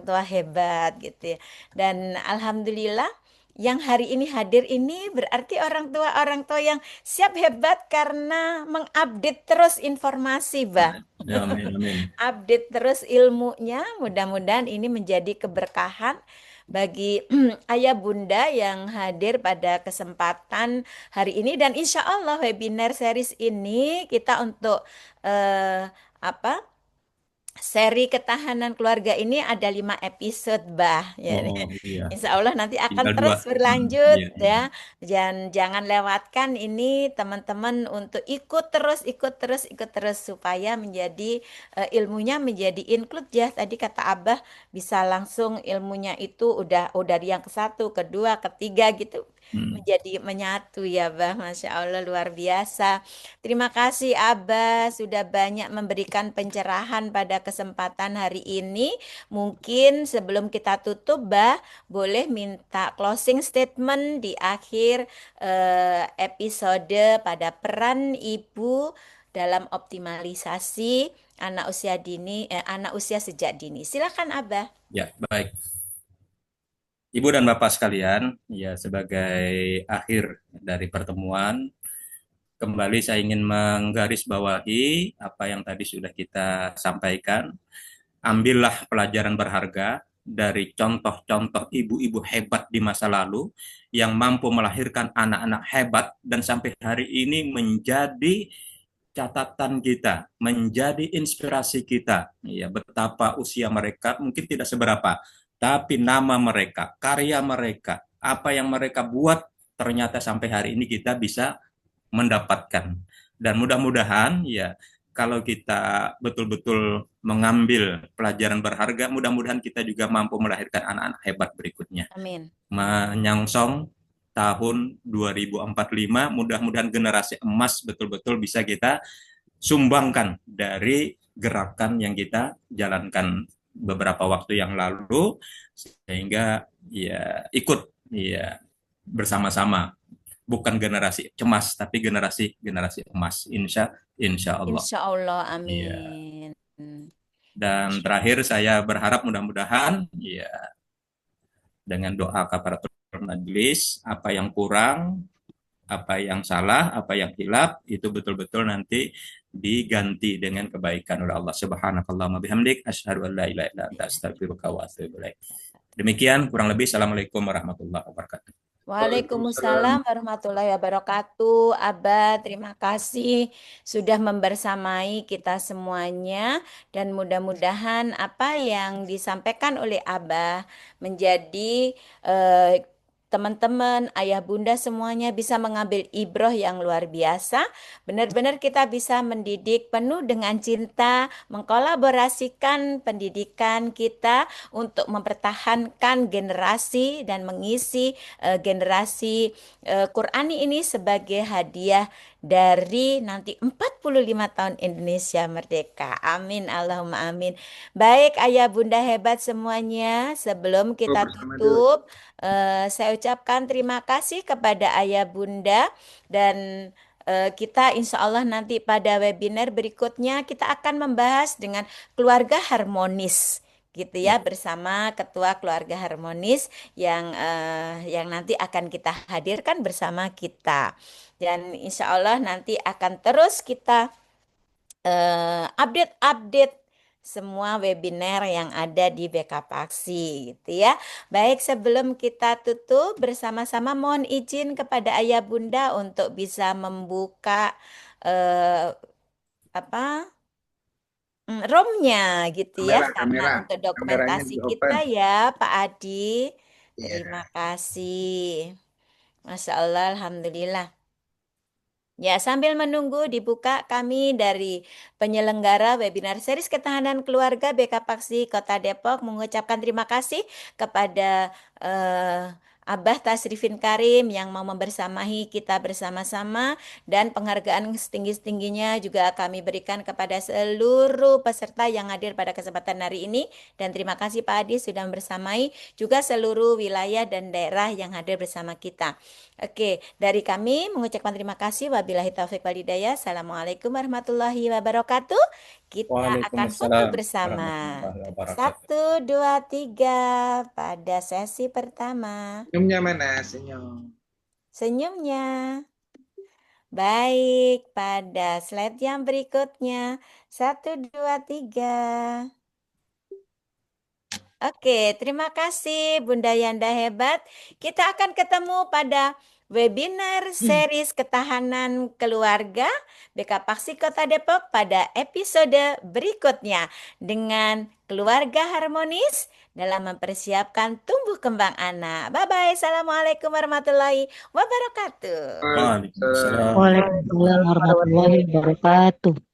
tua hebat gitu ya. Dan alhamdulillah yang hari ini hadir ini berarti orang tua yang siap hebat karena mengupdate terus informasi, Bah. Ya, amin, amin. Update terus ilmunya. Mudah-mudahan ini menjadi keberkahan bagi ayah bunda yang hadir pada kesempatan hari ini, dan insya Allah webinar series ini kita untuk apa seri ketahanan keluarga ini ada 5 episode, Bah. Ya, Oh iya, insya Allah nanti akan tinggal 2. terus berlanjut Iya, iya. ya. Dan jangan lewatkan ini teman-teman untuk ikut terus supaya menjadi ilmunya menjadi include ya. Tadi kata Abah bisa langsung ilmunya itu udah dari yang ke satu, kedua, ketiga gitu menjadi menyatu ya, Bah. Masya Allah luar biasa. Terima kasih Abah sudah banyak memberikan pencerahan pada kesempatan hari ini. Mungkin sebelum kita tutup, Bah, boleh minta closing statement di akhir episode pada peran ibu dalam optimalisasi anak usia sejak dini. Silakan Abah. Ya, baik. Ibu dan Bapak sekalian, ya sebagai akhir dari pertemuan, kembali saya ingin menggarisbawahi apa yang tadi sudah kita sampaikan. Ambillah pelajaran berharga dari contoh-contoh ibu-ibu hebat di masa lalu yang mampu melahirkan anak-anak hebat dan sampai hari ini menjadi catatan kita, menjadi inspirasi kita. Ya, betapa usia mereka mungkin tidak seberapa, tapi nama mereka, karya mereka, apa yang mereka buat ternyata sampai hari ini kita bisa mendapatkan. Dan mudah-mudahan ya kalau kita betul-betul mengambil pelajaran berharga, mudah-mudahan kita juga mampu melahirkan anak-anak hebat berikutnya. Amin. Menyongsong tahun 2045, mudah-mudahan generasi emas betul-betul bisa kita sumbangkan dari gerakan yang kita jalankan beberapa waktu yang lalu, sehingga ya ikut ya bersama-sama, bukan generasi cemas tapi generasi emas, insya Allah. Insya Allah, Iya. amin. Dan terakhir saya berharap mudah-mudahan ya dengan doa kafaratul majelis, apa yang kurang, apa yang salah, apa yang hilaf itu betul-betul nanti diganti dengan kebaikan oleh Allah. Subhanakallahumma bihamdik asyhadu an la ilaha illa anta astaghfiruka wa atubu ilaik. Demikian kurang lebih. Assalamualaikum warahmatullahi wabarakatuh. Waalaikumsalam warahmatullahi wabarakatuh. Abah, terima kasih sudah membersamai kita semuanya, dan mudah-mudahan apa yang disampaikan oleh Abah menjadi teman-teman, ayah bunda semuanya bisa mengambil ibroh yang luar biasa. Benar-benar kita bisa mendidik penuh dengan cinta, mengkolaborasikan pendidikan kita untuk mempertahankan generasi dan mengisi generasi Qurani ini sebagai hadiah dari nanti 45 tahun Indonesia merdeka. Amin, Allahumma amin. Baik ayah bunda hebat semuanya, sebelum kita tutup, saya ucapkan terima kasih kepada ayah bunda, dan kita insya Allah nanti pada webinar berikutnya kita akan membahas dengan keluarga harmonis gitu ya, bersama ketua keluarga harmonis yang nanti akan kita hadirkan bersama kita, dan insya Allah nanti akan terus kita update semua webinar yang ada di BK Paksi gitu ya. Baik, sebelum kita tutup bersama-sama mohon izin kepada ayah bunda untuk bisa membuka ROM-nya gitu ya, karena untuk dokumentasi kita ya Pak Adi. Terima kasih. Masya Allah, alhamdulillah. Ya, sambil menunggu dibuka, kami dari penyelenggara webinar series ketahanan keluarga BK Paksi Kota Depok mengucapkan terima kasih kepada Abah Tasrifin Karim yang mau membersamahi kita bersama-sama, dan penghargaan setinggi-tingginya juga kami berikan kepada seluruh peserta yang hadir pada kesempatan hari ini, dan terima kasih Pak Adi sudah bersamai juga seluruh wilayah dan daerah yang hadir bersama kita. Oke, dari kami mengucapkan terima kasih. Wabillahi taufik wal hidayah. Assalamualaikum warahmatullahi wabarakatuh. Kita akan foto Waalaikumsalam bersama. warahmatullahi wabarakatuh. 1, 2, 3 pada sesi pertama. Senyumnya mana? Senyum. Senyumnya. Baik, pada slide yang berikutnya. 1, 2, 3. Oke, terima kasih Bunda Yanda hebat. Kita akan ketemu pada webinar series ketahanan keluarga BK Paksi Kota Depok pada episode berikutnya dengan keluarga harmonis dalam mempersiapkan tumbuh kembang anak. Bye-bye. Assalamualaikum warahmatullahi wabarakatuh. Waalaikumsalam. Waalaikumsalam warahmatullahi wabarakatuh.